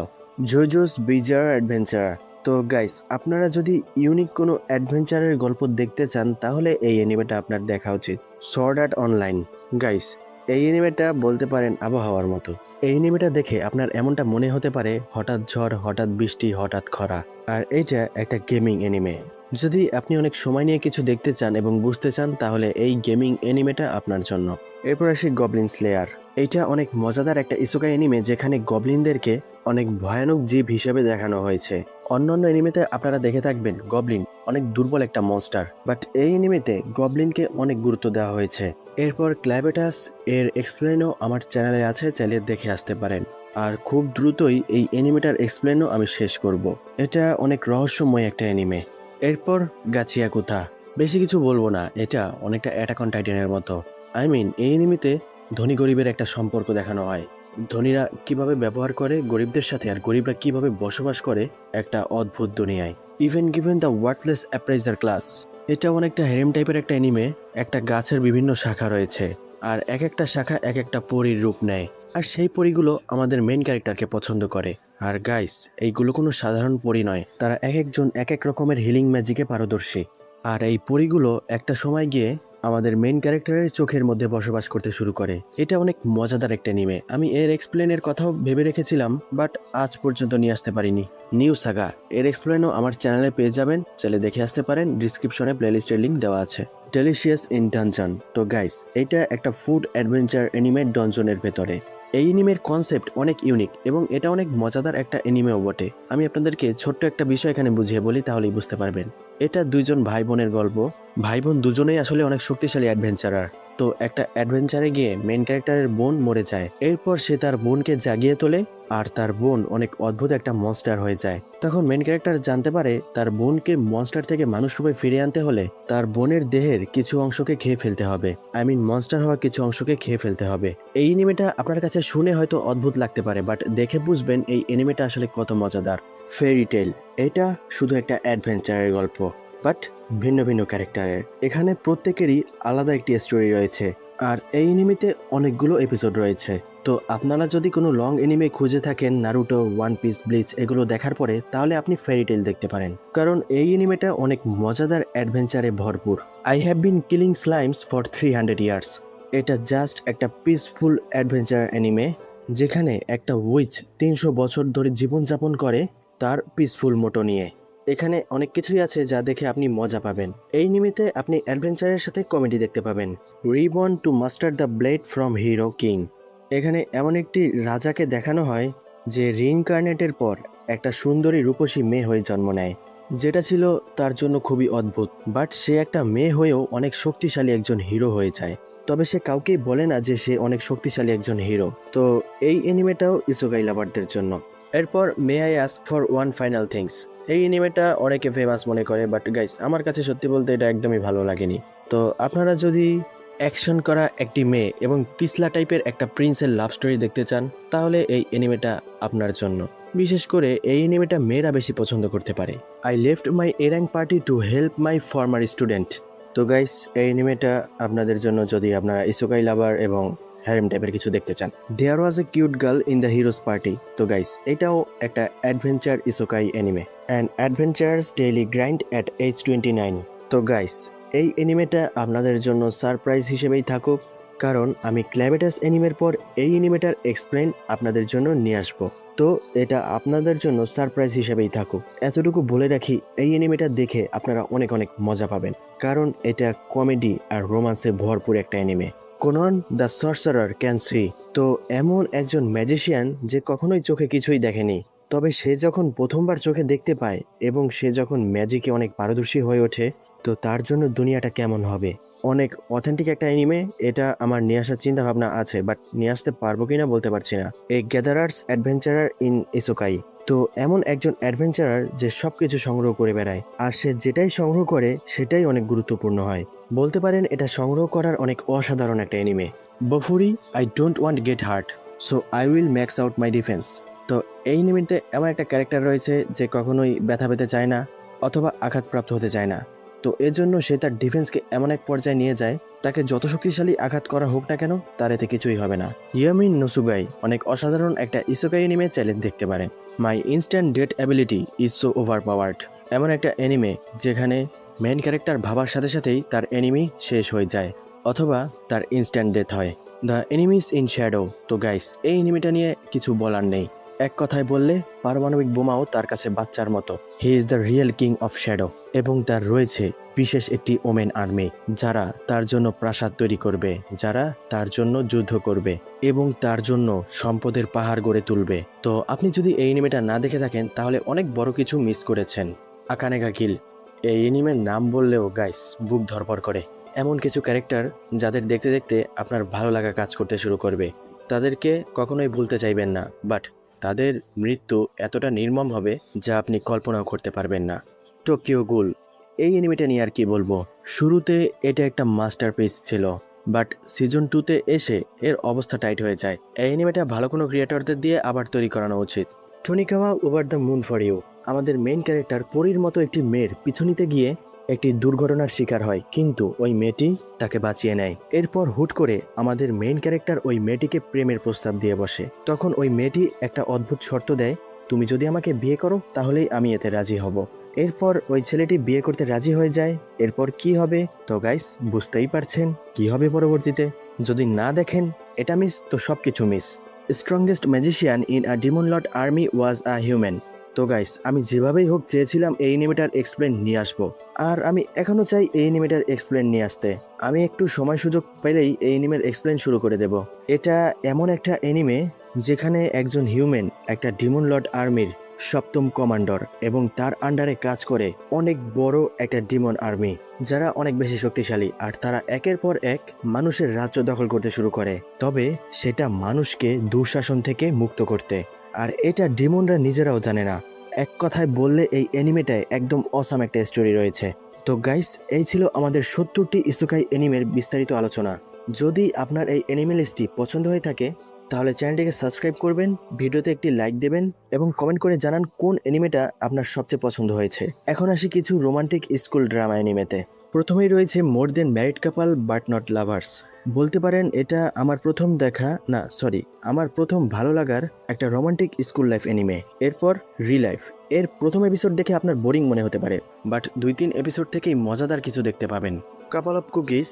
জোজোস বিজার অ্যাডভেঞ্চার। তো গাইস, আপনারা যদি ইউনিক কোনো অ্যাডভেঞ্চারের গল্প দেখতে চান তাহলে এই অ্যানিমেটা আপনার দেখা উচিত। Sword art online. গাইস, এই অ্যানিমেটা বলতে পারেন আবহাওয়ার মতো। এই অ্যানিমেটা দেখে আপনার এমনটা মনে হতে পারে হঠাৎ ঝড়, হঠাৎ বৃষ্টি, হঠাৎ খরা। আর এইটা একটা গেমিং অ্যানিমে। যদি আপনি অনেক সময় নিয়ে কিছু দেখতে চান এবং বুঝতে চান তাহলে এই গেমিং অ্যানিমেটা আপনার জন্য। এরপর আসি গবলিন স্লেয়ার। এইটা অনেক মজাদার একটা ইসোকা অ্যানিমে যেখানে গবলিনদেরকে অনেক ভয়ানক জীব হিসেবে দেখানো হয়েছে। অন্যান্য অ্যানিমেতে আপনারা দেখে থাকবেন গবলিন অনেক দুর্বল একটা মনস্টার, বাট এই অ্যানিমেতে গবলিনকে অনেক গুরুত্ব দেওয়া হয়েছে। এরপর ক্ল্যাবেটাস, এর এক্সপ্লেনও আমার চ্যানেলে আছে, চাইলে দেখে আসতে পারেন। আর খুব দ্রুতই এই অ্যানিমেটার এক্সপ্লেনও আমি শেষ করব। এটা অনেক রহস্যময় একটা অ্যানিমে। এরপর গাচিয়াকুথা। বেশি কিছু বলবো না, এটা অনেকটা অ্যাটাক অন টাইটানের মতো। এই অ্যানিমেতে ধনী গরিবের একটা সম্পর্ক দেখানো হয়। ধনীরা কিভাবে ব্যবহার করে গরিবদের সাথে, আর গরিবরা কিভাবে বসবাস করে একটা অদ্ভুত দুনিয়ায়। Even given the worthless appraiser class. এটা অনেকটা হেরেম টাইপের একটা অ্যানিমে। একটা গাছের বিভিন্ন শাখা রয়েছে, আর এক একটা শাখা এক একটা পরীর রূপ নেয়, আর সেই পরীগুলো আমাদের মেইন ক্যারেক্টারকে পছন্দ করে। আর গাইস, এইগুলো কোনো সাধারণ পরী নয়, তারা এক একজন এক এক রকমের হিলিং ম্যাজিকে পারদর্শী। আর এই পরীগুলো একটা সময় গিয়ে আমাদের মেইন ক্যারেক্টারের চোখের মধ্যে বসবাস করতে শুরু করে। এটা অনেক মজাদার একটা অ্যানিমে। আমি এর এক্সপ্লেনের কথাও ভেবে রেখেছিলাম, বাট আজ পর্যন্ত নিয়ে আসতে পারিনি। নিউ সাগা, এর এক্সপ্লেনও আমার চ্যানেলে পেয়ে যাবেন, চাইলে দেখে আসতে পারেন। ডিসক্রিপশনে প্লেলিস্টের লিঙ্ক দেওয়া আছে। Delicious in dungeon. তো গাইস, এটা একটা ফুড অ্যাডভেঞ্চার অ্যানিমে ডনজনের ভেতরে। এই অ্যানিমের কনসেপ্ট অনেক ইউনিক এবং এটা অনেক মজাদার একটা অ্যানিমেও বটে। আমি আপনাদেরকে ছোট্ট একটা বিষয় এখানে বুঝিয়ে বলি, তাহলেই বুঝতে পারবেন। এটা দুইজন ভাই বোনের গল্প। ভাই বোন দুজনেই আসলে অনেক শক্তিশালী অ্যাডভেঞ্চারার। তো একটা অ্যাডভেঞ্চারে গিয়ে মেন ক্যারেক্টারের বোন মরে যায়। এরপর সে তার বোনকে জাগিয়ে তোলে আর তার বোন অনেক অদ্ভুত একটা মনস্টার হয়ে যায়। তখন মেন ক্যারেক্টার জানতে পারে তার বোনকে মনস্টার থেকে মানুষ রূপে ফিরিয়ে আনতে হলে তার বোনের দেহের কিছু অংশকে খেয়ে ফেলতে হবে, মনস্টার হওয়া কিছু অংশকে খেয়ে ফেলতে হবে। এই এনিমেটা আপনার কাছে শুনে হয়তো অদ্ভুত লাগতে পারে, বাট দেখে বুঝবেন এই এনিমেটা আসলে কত মজাদার। ফেরি টেল, এটা শুধু একটা অ্যাডভেঞ্চারের গল্প, বাট ভিন্ন ভিন্ন ক্যারেক্টারের। এখানে প্রত্যেকেরই আলাদা একটি স্টোরি রয়েছে আর এই এনিমেতে অনেকগুলো এপিসোড রয়েছে। তো আপনারা যদি কোনো লং এনিমে খুঁজে থাকেন, নারুটো, ওয়ান পিস, ব্লিচ এগুলো দেখার পরে, তাহলে আপনি ফেরি টেল দেখতে পারেন, কারণ এই এনিমেটা অনেক মজাদার অ্যাডভেঞ্চারে ভরপুর। I have been killing slimes for 300 years. এটা জাস্ট একটা পিসফুল অ্যাডভেঞ্চার অ্যানিমে যেখানে একটা উইচ 300 বছর ধরে জীবনযাপন করে তার পিসফুল মোটো নিয়ে। এখানে অনেক কিছুই আছে যা দেখে আপনি মজা পাবেন। এই নিমিত্তে আপনি অ্যাডভেঞ্চারের সাথে কমেডি দেখতে পাবেন। Reborn two master the blade from hero king. এখানে এমন একটি রাজাকে দেখানো হয় যে রিইনকার্নেটের পর একটা সুন্দরী রূপসী মেয়ে হয়ে জন্ম নেয়, যেটা ছিল তার জন্য খুবই অদ্ভুত। বাট সে একটা মেয়ে হয়েও অনেক শক্তিশালী একজন হিরো হয়ে যায়, তবে সে কাউকেই বলে না যে সে অনেক শক্তিশালী একজন হিরো। তো এই এনিমেটাও ইসোকাই লাভারদের জন্য। এরপর may I ask for one final things. এই এনিমেটা অনেকে ফেমাস মনে করে, বাট গাইস আমার কাছে সত্যি বলতে এটা একদমই ভালো লাগেনি। তো আপনারা যদি অ্যাকশন করা একটি মেয়ে এবং পিছলা টাইপের একটা প্রিন্সের লাভ স্টোরি দেখতে চান, তাহলে এই এনিমেটা আপনার জন্য। বিশেষ করে এই এনিমেটা মেয়েরা বেশি পছন্দ করতে পারে। I left my A rank party to help my former student. তো গাইস এই এনিমেটা আপনাদের জন্য যদি আপনারা ইসোকাই লাভার এবং হ্যারেম টাইপের কিছু দেখতে চান। There was a cute girl in the hero's party. তো গাইস এটাও একটা adventure isekai anime, and adventurers daily grind at age 29। তো গাইস এই অ্যানিমেটা আপনাদের জন্য সারপ্রাইজ হিসেবেই থাকুক, কারণ আমি ক্ল্যাবেটাস অ্যানিমের পর এই অ্যানিমেটার এক্সপ্লেন আপনাদের জন্য নিয়ে আসবো। তো এটা আপনাদের জন্য সারপ্রাইজ হিসেবেই থাকুক। এতটুকু বলে রাখি, এই অ্যানিমেটা দেখে আপনারা অনেক অনেক মজা পাবেন, কারণ এটা কমেডি আর রোমান্সে ভরপুর একটা anime. Conan the sorcerer can see. তো এমন একজন ম্যাজিশিয়ান যে কখনোই চোখে কিছুই দেখেনি, তবে সে যখন প্রথমবার চোখে দেখতে পায় এবং সে যখন ম্যাজিকে অনেক পারদর্শী হয়ে ওঠে, তো তার জন্য দুনিয়াটা কেমন হবে। অনেক অথেন্টিক একটা অ্যানিমে। এটা আমার নিয়ে আসার চিন্তা ভাবনা আছে, বাট নিয়ে আসতে পারবো কিনা বলতে পারছি না। এ গ্যাদারার্স অ্যাডভেঞ্চারার ইন ইসোকাই। তো এমন একজন অ্যাডভেঞ্চারার যে সবকিছু সংগ্রহ করে বেড়ায়, আর সে যেটাই সংগ্রহ করে সেটাই অনেক গুরুত্বপূর্ণ হয়। বলতে পারেন এটা সংগ্রহ করার অনেক অসাধারণ একটা anime. Bofuri, I don't want get hurt, so I will max out my defence. তো এই নিমিত্তে এমন একটা ক্যারেক্টার রয়েছে যে কখনোই ব্যথা পেতে চায় না অথবা আঘাতপ্রাপ্ত হতে চায় না। তো এর জন্য সে তার ডিফেন্সকে এমন এক পর্যায়ে নিয়ে যায়, তাকে যত শক্তিশালী আঘাত করা হোক না কেন তার এতে কিছুই হবে না। ইয়ামিন নোসুগাই অনেক অসাধারণ একটা ইসোকাই অ্যানিমে চ্যালেঞ্জ দেখতে পারেন। My instant death ability is so overpowered. এমন একটা অ্যানিমে যেখানে মেন ক্যারেক্টার ভাবার সাথে সাথেই তার এনিমি শেষ হয়ে যায় অথবা তার ইনস্ট্যান্ট ডেথ হয়। The enemies in shadow. তো গাইস এই এনিমিটা নিয়ে কিছু বলার নেই। এক কথায় বললে পারমাণবিক বোমাও তার কাছে বাচ্চার মতো। He is the real king of shadow, এবং তার রয়েছে বিশেষ একটি ওমেন আর্মি যারা তার জন্য প্রাসাদ তৈরি করবে, যারা তার জন্য যুদ্ধ করবে এবং তার জন্য সম্পদের পাহাড় গড়ে তুলবে। তো আপনি যদি এই এনিমেটা না দেখে থাকেন তাহলে অনেক বড় কিছু মিস করেছেন। আকানে গা কিল, এই এনিমের নাম বললেও গাইস বুক ধরপড় করে। এমন কিছু ক্যারেক্টার যাদের দেখতে দেখতে আপনার ভালো লাগা কাজ করতে শুরু করবে। তাদেরকে কখনোই ভুলতে চাইবেন না, বাট তাদের মৃত্যু এতটা নির্মম হবে যা আপনি কল্পনাও করতে পারবেন না। টোকিও গুল, এই এনিমেটা নিয়ে আর কি বলবো। শুরুতে এটা একটা মাস্টারপিস ছিল, বাট সিজন 2তে এসে এর অবস্থা টাইট হয়ে যায়। এই এনিমেটা ভালো কোনো ক্রিয়েটরদের দিয়ে আবার তৈরি করানো উচিত। Tonikawa over the moon for you. আমাদের মেইন ক্যারেক্টার পরীর মতো একটি মেয়ের পিছু নিতে গিয়ে একটি দুর্ঘটনার শিকার হয়, কিন্তু ওই মেয়েটি তাকে বাঁচিয়ে নেয়। এরপর হুট করে আমাদের মেইন ক্যারেক্টার ওই মেয়েটিকে প্রেমের প্রস্তাব দিয়ে বসে। তখন ওই মেয়েটি একটা অদ্ভুত শর্ত দেয়, তুমি যদি আমাকে বিয়ে করো তাহলেই আমি এতে রাজি হব। এরপর ওই ছেলেটি বিয়ে করতে রাজি হয়ে যায়। এরপর কি হবে তো গাইস বুঝতেই পারছেন কি হবে পরবর্তীতে। যদি না দেখেন এটা মিস, তো সব কিছু miss. Strongest magician in a Demon Lord army was a human. তো গাইস আমি যেভাবেই হোক চেয়েছিলাম এই এনিমেটার এক্সপ্লেন নিয়ে আসবো, আর আমি এখনো চাই এই এনিমেটার এক্সপ্লেন নিয়ে আসতে। আমি একটু সময় সুযোগ পেলেই এই এনিমের এক্সপ্লেন শুরু করে দেব। এটা এমন একটা এনিমে যেখানে একজন হিউম্যান একটা ডিমন লর্ড আর্মির 7ম কমান্ডার এবং তার আন্ডারে কাজ করে অনেক বড় একটা ডিমন আর্মি। যারা অনেক বেশি শক্তিশালী আর তারা একের পর এক মানুষের রাজ্য দখল করতে শুরু করে, তবে সেটা মানুষকে দুঃশাসন থেকে মুক্ত করতে। আর এটা ডিমনরা নিজেরাও জানে না। এক কথায় বললে এই অ্যানিমেটায় একদম অসাম একটা স্টোরি রয়েছে। তো গাইস, এই ছিল আমাদের 70টি ইসুকাই অ্যানিমের বিস্তারিত আলোচনা। যদি আপনার এই অ্যানিমে লিস্টটি পছন্দ হয়ে থাকে তাহলে চ্যানেলটিকে সাবস্ক্রাইব করবেন, ভিডিওতে একটি লাইক দেবেন এবং কমেন্ট করে জানান কোন অ্যানিমেটা আপনার সবচেয়ে পছন্দ হয়েছে। এখন আসি কিছু রোমান্টিক স্কুল ড্রামা অ্যানিমেতে। প্রথমেই রয়েছে more than married couple but not lovers. বলতে পারেন এটা আমার প্রথম দেখা, না সরি, আমার প্রথম ভালো লাগার একটা রোমান্টিক স্কুল লাইফ অ্যানিমে। এরপর রিলাইফ। এর প্রথম এপিসোড দেখে আপনার বোরিং মনে হতে পারে, বাট 2-3 এপিসোড থেকেই মজাদার কিছু দেখতে পাবেন। Couple of cookies.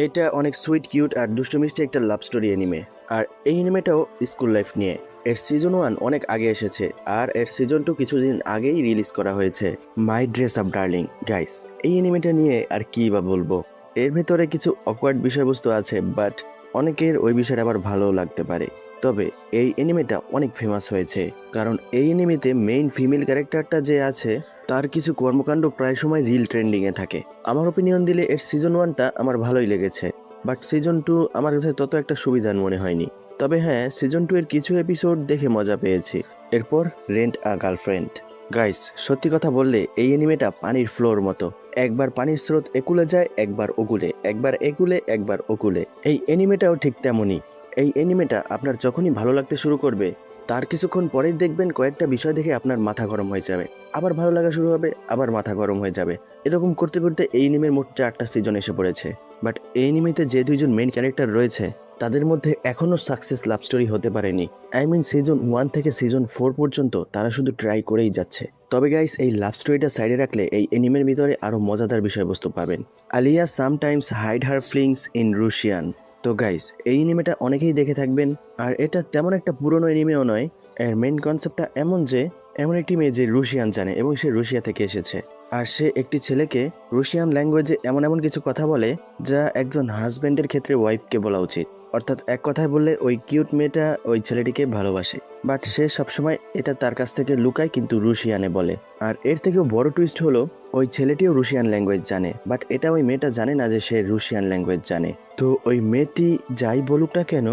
এটা অনেক সুইট, কিউট আর দুষ্টু মিষ্টি একটা লাভ স্টোরি অ্যানিমে। আর এই অ্যানিমেটাও স্কুল লাইফ নিয়ে। এর সিজন 1 অনেক আগে এসেছে আর এর সিজন 2 কিছুদিন আগেই রিলিজ করা হয়েছে। My dress up darling. Guys, এই অ্যানিমেটা নিয়ে আর কি বা বলবো। এর ভেতরে কিছু অকওয়ার্ড বিষয়বস্তু আছে, বাট অনেকের ওই বিষয়টা আবার ভালোও লাগতে পারে। তবে এই অ্যানিমেটা অনেক ফেমাস হয়েছে কারণ এই অ্যানিমেতে মেইন ফিমেল ক্যারেক্টারটা যে আছে তার কিছু কর্মকাণ্ড প্রায় সময় রিল ট্রেন্ডিংয়ে থাকে। আমার ওপিনিয়ন দিলে এর সিজন 1টা আমার ভালোই লেগেছে, বাট সিজন 2 আমার কাছে তত একটা সুবিধার মনে হয়নি। তবে হ্যাঁ, সিজন 2 এর কিছু এপিসোড দেখে মজা পেয়েছি। এরপর রেন্ট আ গার্লফ্রেন্ড। গাইস, সত্যি কথা বললে এই অ্যানিমেটা পানির ফ্লোর মতো। একবার পানির স্রোত একুলে যায়, একবার ওকুলে, একবার একুলে, একবার ওকুলে। এই অ্যানিমেটাও ঠিক তেমনই। এই অ্যানিমেটা আপনার যখনই ভালো লাগতে শুরু করবে তার কিছুক্ষণ পরেই দেখবেন কয়েকটা বিষয় দেখে আপনার মাথা গরম হয়ে যাবে, আবার ভালো লাগা শুরু হবে, আবার মাথা গরম হয়ে যাবে। এরকম করতে করতে এই অ্যানিমের মোট 4টা সিজন এসে পড়েছে। বাট এই অ্যানিমেতে যে 2জন মেইন ক্যারেক্টার রয়েছে তাদের মধ্যে এখনও সাকসেস লাভ স্টোরি হতে পারেনি। আই মিন সিজন 1 থেকে সিজন 4 পর্যন্ত তারা শুধু ট্রাই করেই যাচ্ছে। তবে গাইস, এই লাভ স্টোরিটা সাইডে রাখলে এই অ্যানিমের ভিতরে আরও মজাদার বিষয়বস্তু পাবেন। Alya sometimes hide her feelings in Russian. তো গাইস, এই অ্যানিমেটা অনেকেই দেখে থাকবেন আর এটা তেমন একটা পুরনো অ্যানিমেও নয়। এর মেইন কনসেপ্টটা এমন যে এমন একটি মেয়ে যে রুশিয়ান জানে এবং সে রুশিয়া থেকে এসেছে আর সে একটি ছেলেকে রুশিয়ান ল্যাঙ্গুয়েজে এমন এমন কিছু কথা বলে যা একজন হাজব্যান্ডের ক্ষেত্রে ওয়াইফকে বলা উচিত। অর্থাৎ এক কথায় বললে ওই কিউট মেয়েটা ওই ছেলেটিকে ভালোবাসে, বাট সে সবসময় এটা তার কাছ থেকে লুকায় কিন্তু রুশিয়ানে বলে। আর এর থেকেও বড় টুইস্ট হলো ওই ছেলেটিও রুশিয়ান ল্যাঙ্গুয়েজ জানে, বাট এটা ওই মেয়েটা জানে না যে সে রুশিয়ান ল্যাঙ্গুয়েজ জানে। তো ওই মেয়েটি যাই বলুক না কেন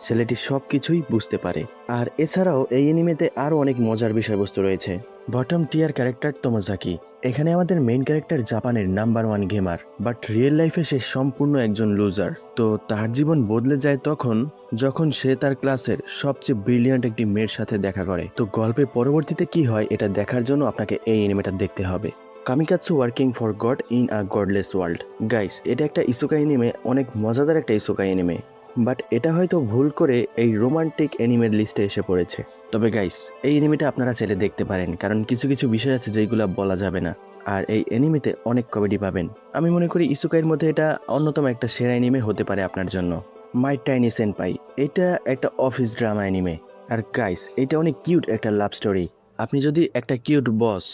ছেলেটি সব কিছুই বুঝতে পারে। আর এছাড়াও এই অ্যানিমেতে আরও অনেক মজার বিষয়বস্তু রয়েছে। বটম টিয়ার ক্যারেক্টার তোমোজাকি। এখানে আমাদের মেইন ক্যারেক্টার জাপানের নাম্বার 1 গেমার, বাট রিয়েল লাইফে সে সম্পূর্ণ একজন লুজার। তো তার জীবন বদলে যায় যখন সে তার ক্লাসের সবচেয়ে ব্রিলিয়ান্ট একটি মেয়ের সাথে দেখা করে। তো গল্পের পরবর্তীতে কি হয় এটা দেখার জন্য আপনাকে এই অ্যানিমেটা দেখতে হবে। Kamikatsu working for god in a godless world. Guys, এটা একটা ইসোকাই অ্যানিমে, অনেক মজাদার একটা ইসোকাই অ্যানিমে, বাট এটা হয়তো ভুল করে এই রোমান্টিক অ্যানিমের লিস্টে এসে পড়েছে। তবে গাইস, এই অ্যানিমেটা আপনারা চাইলে দেখতে পারেন কারণ কিছু কিছু বিষয় আছে যেগুলো বলা যাবে না। আর এই অ্যানিমেতে অনেক কমেডি পাবেন। আমি মনে করি ইসুকাইয়ের মধ্যে এটা অন্যতম একটা সেরা অ্যানিমে হতে পারে আপনার জন্য। মাই টাইনি সেনপাই। এটা একটা অফিস ড্রামা অ্যানিমে। আর গাইস, এটা অনেক কিউট একটা লাভ স্টোরি। আপনি যদি একটা কিউট বস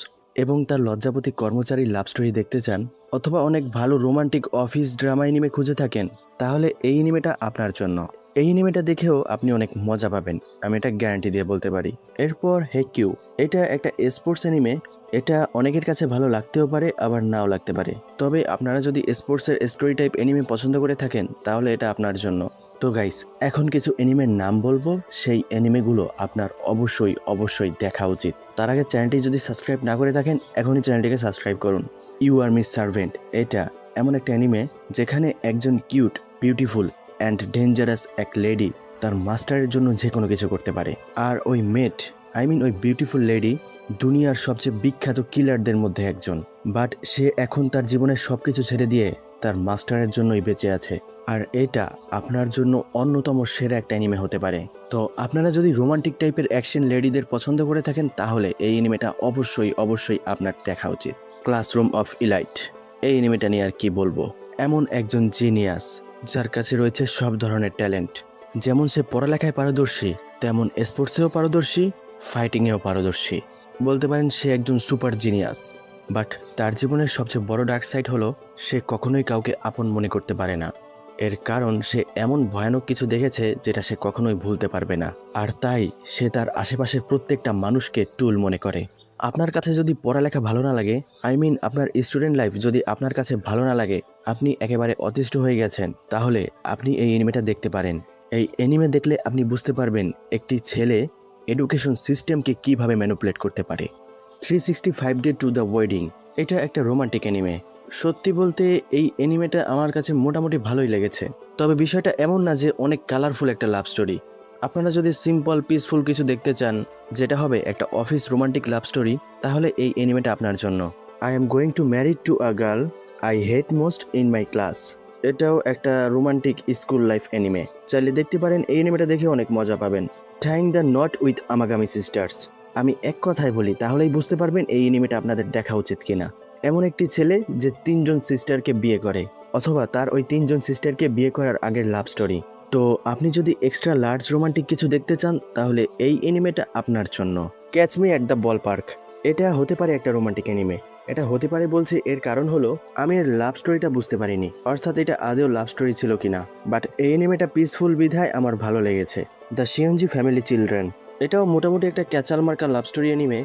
এবং তার লজ্জাপতি কর্মচারীর লাভ স্টোরি দেখতে চান অথবা অনেক ভালো রোমান্টিক অফিস ড্রামা অ্যানিমে খুঁজে থাকেন তাহলে এই অ্যানিমেটা আপনার জন্য। এই অ্যানিমেটা দেখেও আপনি অনেক মজা পাবেন, আমি এটা গ্যারান্টি দিয়ে বলতে পারি। এরপর হেকিউ। এটা একটা স্পোর্টস অ্যানিমে। এটা অনেকের কাছে ভালো লাগতেও পারে আবার নাও লাগতে পারে, তবে আপনারা যদি স্পোর্টসের স্টোরি টাইপ অ্যানিমে পছন্দ করে থাকেন তাহলে এটা আপনার জন্য। তো গাইস, এখন কিছু অ্যানিমের নাম বলবো, সেই অ্যানিমেগুলো আপনার অবশ্যই অবশ্যই দেখা উচিত। তার আগে চ্যানেলটি যদি সাবস্ক্রাইব না করে থাকেন এখনই চ্যানেলটিকে সাবস্ক্রাইব করুন। You are Ms servant. এটা এমন একটা অ্যানিমে যেখানে একজন কিউট, বিউটিফুল অ্যান্ড ডেঞ্জারাস এক লেডি তার মাস্টারের জন্য যে কোনো কিছু করতে পারে। আর ওই মেট, ওই বিউটিফুল লেডি দুনিয়ার সবচেয়ে বিখ্যাত কিলারদের মধ্যে একজন, বাট সে এখন তার জীবনের সব কিছু ছেড়ে দিয়ে তার মাস্টারের জন্যই বেঁচে আছে। আর এটা আপনার জন্য অন্যতম সেরা একটা অ্যানিমে হতে পারে। তো আপনারা যদি রোমান্টিক টাইপের অ্যাকশন লেডিদের পছন্দ করে থাকেন তাহলে এই অ্যানিমেটা অবশ্যই অবশ্যই আপনার দেখা উচিত। Classroom of elite. এই অ্যানিমেটা নিয়ে আর কি বলবো, এমন একজন জিনিয়াস যার কাছে রয়েছে সব ধরনের ট্যালেন্ট। যেমন সে পড়ালেখায় পারদর্শী, তেমন স্পোর্টসেও পারদর্শী, ফাইটিংয়েও পারদর্শী। বলতে পারেন সে একজন সুপার জিনিয়াস। বাট তার জীবনের সবচেয়ে বড় ডার্ক সাইড হলো সে কখনোই কাউকে আপন মনে করতে পারে না। এর কারণ সে এমন ভয়ানক কিছু দেখেছে যেটা সে কখনোই ভুলতে পারবে না। আর তাই সে তার আশেপাশের প্রত্যেকটা মানুষকে টুল মনে করে। আপনার কাছে যদি পড়ালেখা ভালো না লাগে, আপনার স্টুডেন্ট লাইফ যদি আপনার কাছে ভালো না লাগে, আপনি একেবারে অতিষ্ঠ হয়ে গেছেন, তাহলে আপনি এই এনিমেটা দেখতে পারেন। এই এনিমে দেখলে আপনি বুঝতে পারবেন একটি ছেলে এডুকেশন সিস্টেমকে কিভাবে ম্যানিপুলেট করতে পারে। 365 ডে টু দ্য ওয়েডিং, এটা একটা রোমান্টিক এনিমে। সত্যি বলতে এই এনিমেটা আমার কাছে মোটামুটি ভালোই লেগেছে। তবে বিষয়টা এমন না যে অনেক কালারফুল একটা লাভ স্টোরি। আপনারা যদি সিম্পল পিসফুল কিছু দেখতে চান, যেটা হবে একটা অফিস রোমান্টিক লাভ স্টোরি, তাহলে এই এনিমেটা আপনার জন্য। I am going to married to a girl I hate most in my class, এটাও একটা রোমান্টিক স্কুল লাইফ এনিমে। চাইলে দেখতে পারেন, এই এনিমেটা দেখে অনেক মজা পাবেন। Tying the knot with Amagami sisters, আমি এক কথায় বলি তাহলেই বুঝতে পারবেন এই এনিমেটা আপনাদের দেখা উচিত কিনা। এমন একটি ছেলে যে 3জন সিস্টারকে বিয়ে করে, অথবা তার ওই 3জন সিস্টারকে বিয়ে করার আগের লাভ স্টোরি। তো আপনি যদি এক্সট্রা লার্জ রোমান্টিক কিছু দেখতে চান, তাহলে এই এনিমেটা আপনার জন্য। Catch me at the ball park, এটা হতে পারে একটা রোমান্টিক এনিমে। এটা হতে পারে বলছি এর কারণ হলো আমি এর লাভ স্টোরিটা বুঝতে পারিনি, অর্থাৎ এটা আদেও লাভ স্টোরি ছিল কিনা। বাট এই এনিমেটা পিসফুল বিধায় আমার ভালো লেগেছে। দ্য শিয়নজি ফ্যামিলি চিলড্রেন, এটাও মোটামুটি একটা ক্যাচাল মার্কা লাভ স্টোরি এনিমে।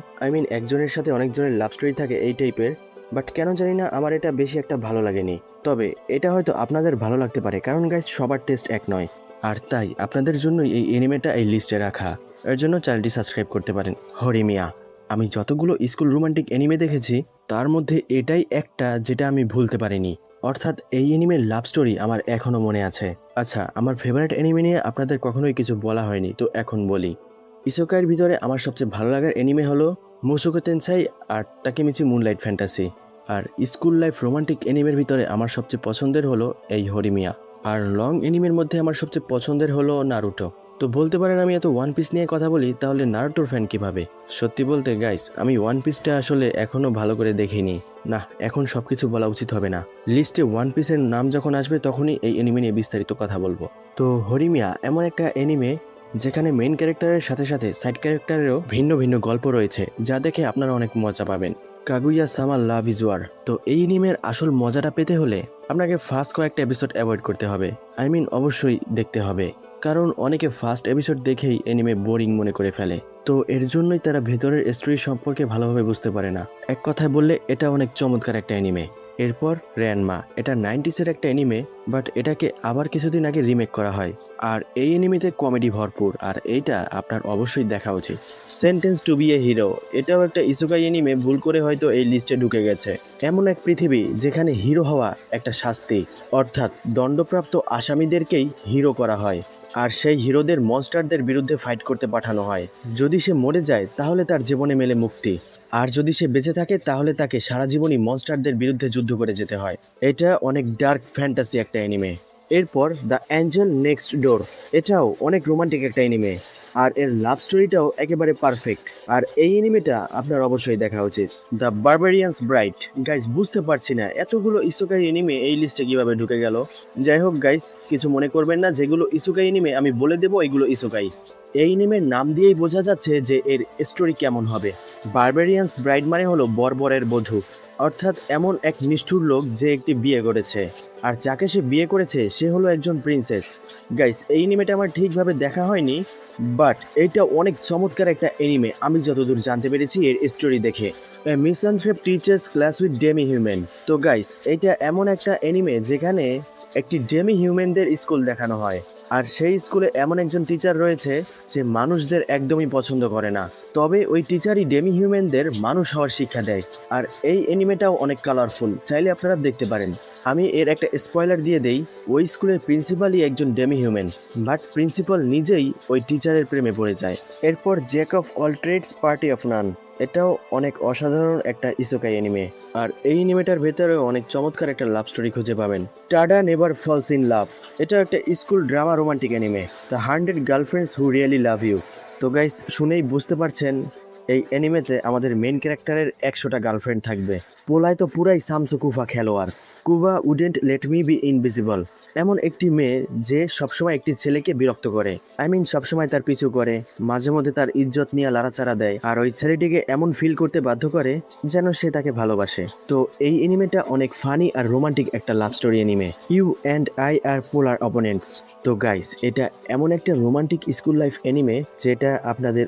একজনের সাথে অনেকজনের লাভ স্টোরি থাকে এই টাইপের, বাট কেন জানি না আমার এটা বেশি একটা ভালো লাগেনি। তবে এটা হয়তো আপনাদের ভালো লাগতে পারে, কারণ গাইস সবার টেস্ট এক নয়। আর তাই আপনাদের জন্যই এই এনিমেটা এই লিস্টে রাখা। এর জন্য চ্যানেলটি সাবস্ক্রাইব করতে পারেন। হরিমিয়া, আমি যতগুলো স্কুল রোমান্টিক এনিমে দেখেছি, তার মধ্যে এটাই একটা যেটা আমি ভুলতে পারিনি। অর্থাৎ এই এনিমের লাভ স্টোরি আমার এখনও মনে আছে। আচ্ছা, আমার ফেভারিট এনিমে নিয়ে আপনাদের কখনোই কিছু বলা হয়নি, তো এখন বলি। ইসোকাইয়ের ভিতরে আমার সবচেয়ে ভালো লাগার এনিমে হলো মুসোকো টেনসাই আর তাকেমিচি মুনলাইট ফ্যান্টাসি। আর স্কুল লাইফ রোমান্টিক এনিমের ভিতরে আমার সবচেয়ে পছন্দের হলো এই হরিমিয়া। আর লং এনিমের মধ্যে আমার সবচেয়ে পছন্দের হলো নারুটো। তো বলতে পারেন আমি এত ওয়ান পিস নিয়ে কথা বলি, তাহলে নারুটোর ফ্যান কিভাবে? সত্যি বলতে গাইস, আমি ওয়ান পিসটা আসলে এখনো ভালো করে দেখিনি। না, এখন সবকিছু বলা উচিত হবে না। লিস্টে ওয়ান পিসের নাম যখন আসবে তখনই এই এনিমে নিয়ে বিস্তারিত কথা বলবো। তো হরিমিয়া এমন একটা এনিমে যেখানে মেইন ক্যারেক্টারের সাথে সাথে সাইড ক্যারেক্টারেরও ভিন্ন ভিন্ন গল্প রয়েছে, যা দেখে আপনারা অনেক মজা পাবেন। কাগুইয়া সামা লাভ ইজ ওয়ার। তো এই এনিমের আসল মজাটা পেতে হলে আপনাকে ফার্স্ট কয়েকটা এপিসোড অ্যাভয়েড করতে হবে। অবশ্যই দেখতে হবে, কারণ অনেকে ফার্স্ট এপিসোড দেখেই এনিমে বোরিং মনে করে ফেলে। তো এর জন্যই তারা ভেতরের স্টোরি সম্পর্কে ভালোভাবে বুঝতে পারে না। এক কথায় বললে এটা অনেক চমৎকার একটা এনিমে। এরপর র্যানমা, এটা 90s-এর একটা এনিমে, বাট এটাকে আবার কিছুদিন আগে রিমেক করা হয়। আর এই এনিমেতে কমেডি ভরপুর, আর এইটা আপনার অবশ্যই দেখা উচিত। Sentence to be a hero, এটাও একটা ইসোকাই এনিমে, ভুল করে হয়তো এই লিস্টে ঢুকে গেছে। এমন এক পৃথিবী যেখানে হিরো হওয়া একটা শাস্তি, অর্থাৎ দণ্ডপ্রাপ্ত আসামিদেরকেই হিরো করা হয়। আর সেই হিরোদের মনস্টারদের বিরুদ্ধে ফাইট করতে পাঠানো হয়। যদি সে মরে যায় তাহলে তার জীবনে মেলে মুক্তি, আর যদি সে বেঁচে থাকে তাহলে তাকে সারা জীবনই মনস্টারদের বিরুদ্ধে যুদ্ধ করে যেতে হয়। এটা অনেক ডার্ক ফ্যান্টাসি একটা এনিমে। এরপর দ্য অ্যাঞ্জেল নেক্সট ডোর, এটাও অনেক রোমান্টিক একটা এনিমে, আর এর লাভ স্টোরিটাও একেবারে পারফেক্ট। আর এই এনিমেটা আপনার অবশ্যই দেখা উচিত। দ্য বারবারিয়ান্স ব্রাইট, গাইস বুঝতে পারছি না এতগুলো ইসোকাই এনিমে এই লিস্টে কিভাবে ঢুকে গেল। যাই হোক গাইস, কিছু মনে করবেন না, যেগুলো ইসোকাই এনিমে আমি বলে দেবো এগুলো ইসোকাই। এই এনিমের নাম দিয়েই বোঝা যাচ্ছে যে এর স্টোরি কেমন হবে। বারবারিয়ান্স ব্রাইড মানে হলো বর্বরের বধূ, অর্থাৎ এমন এক নিষ্ঠুর লোক যে একটি বিয়ে করেছে, আর যাকে সে বিয়ে করেছে সে হলো একজন প্রিন্সেস। গাইস এই এনিমেটা আমার ঠিকভাবে দেখা হয়নি, বাট এইটা অনেক চমৎকার একটা এনিমে আমি যতদূর জানতে পেরেছি এর স্টোরি দেখে। Misanthrope teacher's class with demi human. তো গাইস এইটা এমন একটা এনিমে যেখানে একটি ডেমি হিউম্যানদের স্কুল দেখানো হয়, আর সেই স্কুলে এমন একজন টিচার রয়েছে যে মানুষদের একদমই পছন্দ করে না, তবে ওই টিচারই ডেমি হিউম্যানদের মানুষ হওয়ার শিক্ষা দেয়। আর এই এনিমেটাও অনেক কালারফুল, চাইলে আপনারা দেখতে পারেন। আমি এর একটা স্পয়লার দিয়ে দেই, ওই স্কুলের প্রিন্সিপালই একজন ডেমি হিউম্যান, বাট প্রিন্সিপাল নিজেই ওই টিচারের প্রেমে পড়ে যায়। এরপর jack of all trades party of none, এটাও অনেক অসাধারণ একটা ইসোকাই এনিমে, আর এই এনিমেটার ভেতরেও অনেক চমৎকার একটা লাভ স্টোরি খুঁজে পাবেন। Tada never falls in love, এটা একটা school drama romantic anime. The 100 girlfriends who really love you. তো গাইস শুনেই বুঝতে পারছেন এই এনিমেতে আমাদের মেন ক্যারেক্টারের 100টা গার্লফ্রেন্ড থাকবে। পোলায় তো পুরাই সামসুকুফা খেলোয়াড়। Kubo wouldn't let me be invisible. এমন একটি মেয়ে যে সবসময় একটি ছেলেকে বিরক্ত করে, সবসময় তার পিছু করে, মাঝে মধ্যে তার ইজ্জত নিয়ে লাড়াচাড়া দেয়, আর ওই ছেলেটিকে এমন ফিল করতে বাধ্য করে যেন সে তাকে ভালোবাসে। তো এই এনিমেটা অনেক ফানি আর রোমান্টিক একটা love story anime. You and I are polar opponents. তো গাইস, এটা এমন একটা রোমান্টিক স্কুল লাইফ এনিমে যেটা আপনাদের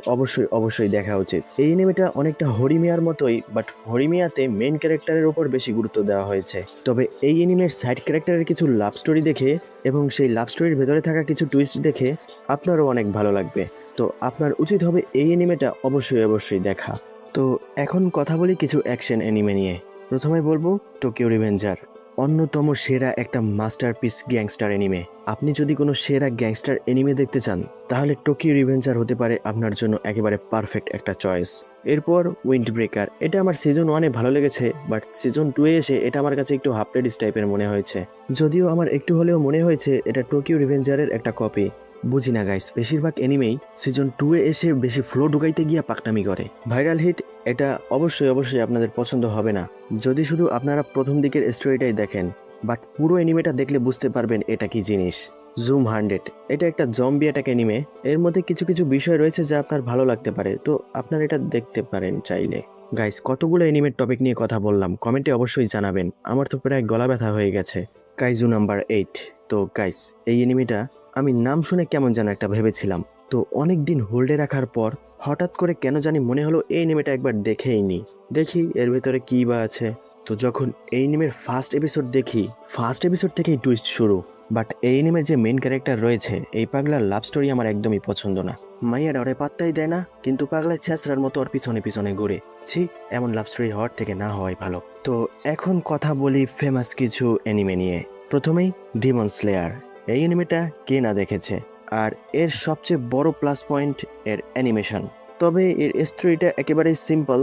অবশ্যই দেখা উচিত। এই এনিমেটা অনেকটা হরিমিয়ার মতোই, বাট হরিমিয়াতে মেইন ক্যারেক্টারের উপর বেশি গুরুত্ব দেওয়া হয়েছে। তবে এই এনিমের সাইড ক্যারেক্টারের কিছু লাভ স্টোরি দেখে এবং সেই লাভ স্টোরির ভেতরে থাকা কিছু টুইস্ট দেখে আপনারও অনেক ভালো লাগবে। তো আপনার উচিত হবে এই এনিমেটা অবশ্যই দেখা। তো এখন কথা বলি কিছু অ্যাকশন এনিমে নিয়ে। প্রথমে বলবো টোকিও রিভেঞ্জার, অন্যতম সেরা একটা মাস্টারপিস গ্যাংস্টার এনিমে। আপনি যদি কোনো সেরা গ্যাংস্টার এনিমে দেখতে চান তাহলে টোকিও রিভেঞ্জার হতে পারে আপনার জন্য একেবারে পারফেক্ট একটা চয়েস। এরপর উইন্ড ব্রেকার, এটা আমার সিজন 1-এ ভালো লেগেছে, বাট সিজন 2-এ এসে এটা আমার কাছে একটু হাফ রেডিস টাইপের মনে হয়েছে। যদিও আমার একটু হলেও মনে হয়েছে এটা টোকিও রিভেঞ্জারের একটা কপি। বুঝি না গাইস, বেশিরভাগ এনিমেই সিজন 2-এ এসে বেশি ফ্লো ঢুকাইতে গিয়া পাকনামি করে। ভাইরাল হিট, এটা অবশ্যই আপনাদের পছন্দ হবে না যদি শুধু আপনারা প্রথম দিকের স্টোরিটাই দেখেন, বাট পুরো এনিমেটা দেখলে বুঝতে পারবেন এটা কি জিনিস। জুম 100, এটা একটা জম্বি অ্যাটাক এনিমে। এর মধ্যে কিছু বিষয় রয়েছে যা আপনার ভালো লাগতে পারে, তো আপনারা এটা দেখতে পারেন চাইলে। গাইস, কতগুলো এনিমের টপিক নিয়ে কথা বললাম কমেন্টে অবশ্যই জানাবেন, আমার তো প্রায় গলা ব্যথা হয়ে গেছে। Kaiju number 8। তো গাইস, এই এনিমেটা আমি নাম শুনে কেমন যেন একটা ভেবেছিলাম, তো অনেক দিন হোল্ডে রাখার পর হঠাৎ করে কেন জানি মনে হলো এই এনিমেটা একবার দেখেই নি, দেখি এর ভেতরে কি বা আছে। তো যখন এই এনিমের ফার্স্ট এপিসোড থেকেই টুইস্ট শুরু। বাট এই এনিমের যে মেইন ক্যারেক্টার রয়েছে, এই পাগলার লাভ স্টোরি আমার একদমই পছন্দ না। মাইয়াটা ওরে পাত্তাই দেয় না, কিন্তু পাগলায় ছেঁচড়ার মতো ওর পিছনে ঘুরে। ছি, এমন লাভ স্টোরি হওয়ার থেকে না হওয়াই ভালো। তো এখন কথা বলি ফেমাস কিছু এনিমে নিয়ে। প্রথমেই ডিমন স্লেয়ার। এই এনিমেটা কে না দেখেছে, আর এর সবচেয়ে বড় প্লাস পয়েন্ট এর অ্যানিমেশন। তবে এর স্টোরিটা একেবারেই সিম্পল,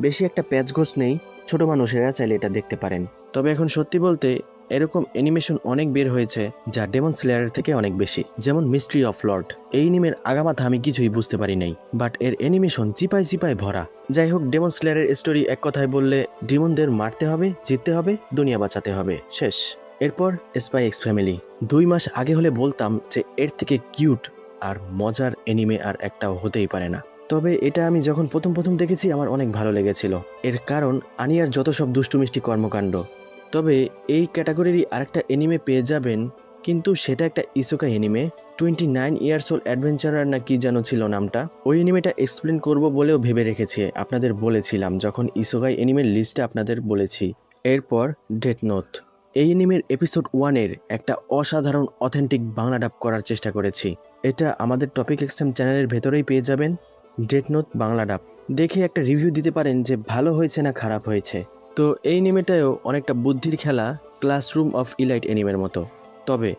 বেশি একটা প্যাচগোছ নেই, ছোট মানুষেরা চাইলে এটা দেখতে পারেন। তবে এখন সত্যি বলতে এরকম অ্যানিমেশন অনেক বের হয়েছে যা ডেমন স্লেয়ারের থেকে অনেক বেশি, যেমন মিস্ট্রি অফ লর্ড। এই এনিমের আগামাথা আমি কিছুই বুঝতে পারি নাই, বাট এর অ্যানিমেশন চিপায় ভরা। যাই হোক, ডেমন স্লেয়ারের স্টোরি এক কথায় বললে ডিমনদের মারতে হবে, জিততে হবে, দুনিয়া বাঁচাতে হবে, শেষ। এরপর স্পাই এক্স ফ্যামিলি। 2 মাস আগে হলে বলতাম যে এর থেকে কিউট আর মজার এনিমে আর একটাও হতেই পারে না। তবে এটা আমি যখন প্রথম দেখেছি আমার অনেক ভালো লেগেছিল, এর কারণ আনিয়ার যত সব দুষ্টু মিষ্টি কর্মকাণ্ড। তবে এই ক্যাটাগরিরই আরেকটা এনিমে পেয়ে যাবেন, কিন্তু সেটা একটা ইসোকা এনিমে, 29 ইয়ার্স ওল্ড অ্যাডভেঞ্চারার না কি যেন ছিল নামটা। ওই এনিমেটা এক্সপ্লেন করব বলেও ভেবে রেখেছি, আপনাদের বলেছিলাম যখন ইসোকাই এনিমের লিস্টে আপনাদের বলেছি। এরপর ডেথ নোট। এই এনিমের এপিসোড 1-এর একটা অসাধারণ অথেন্টিক বাংলা ডাব করার চেষ্টা করেছি, এটা আমাদের টপিক এক্সএম চ্যানেলের ভেতরেই পেয়ে যাবেন। ডেথ নোট বাংলা ডাব দেখে একটা রিভিউ দিতে পারেন যে ভালো হয়েছে না খারাপ হয়েছে। তো এই এনিমেটাও অনেকটা বুদ্ধির খেলা, ক্লাসরুম অফ ইলাইট এনিমের মতো। তবে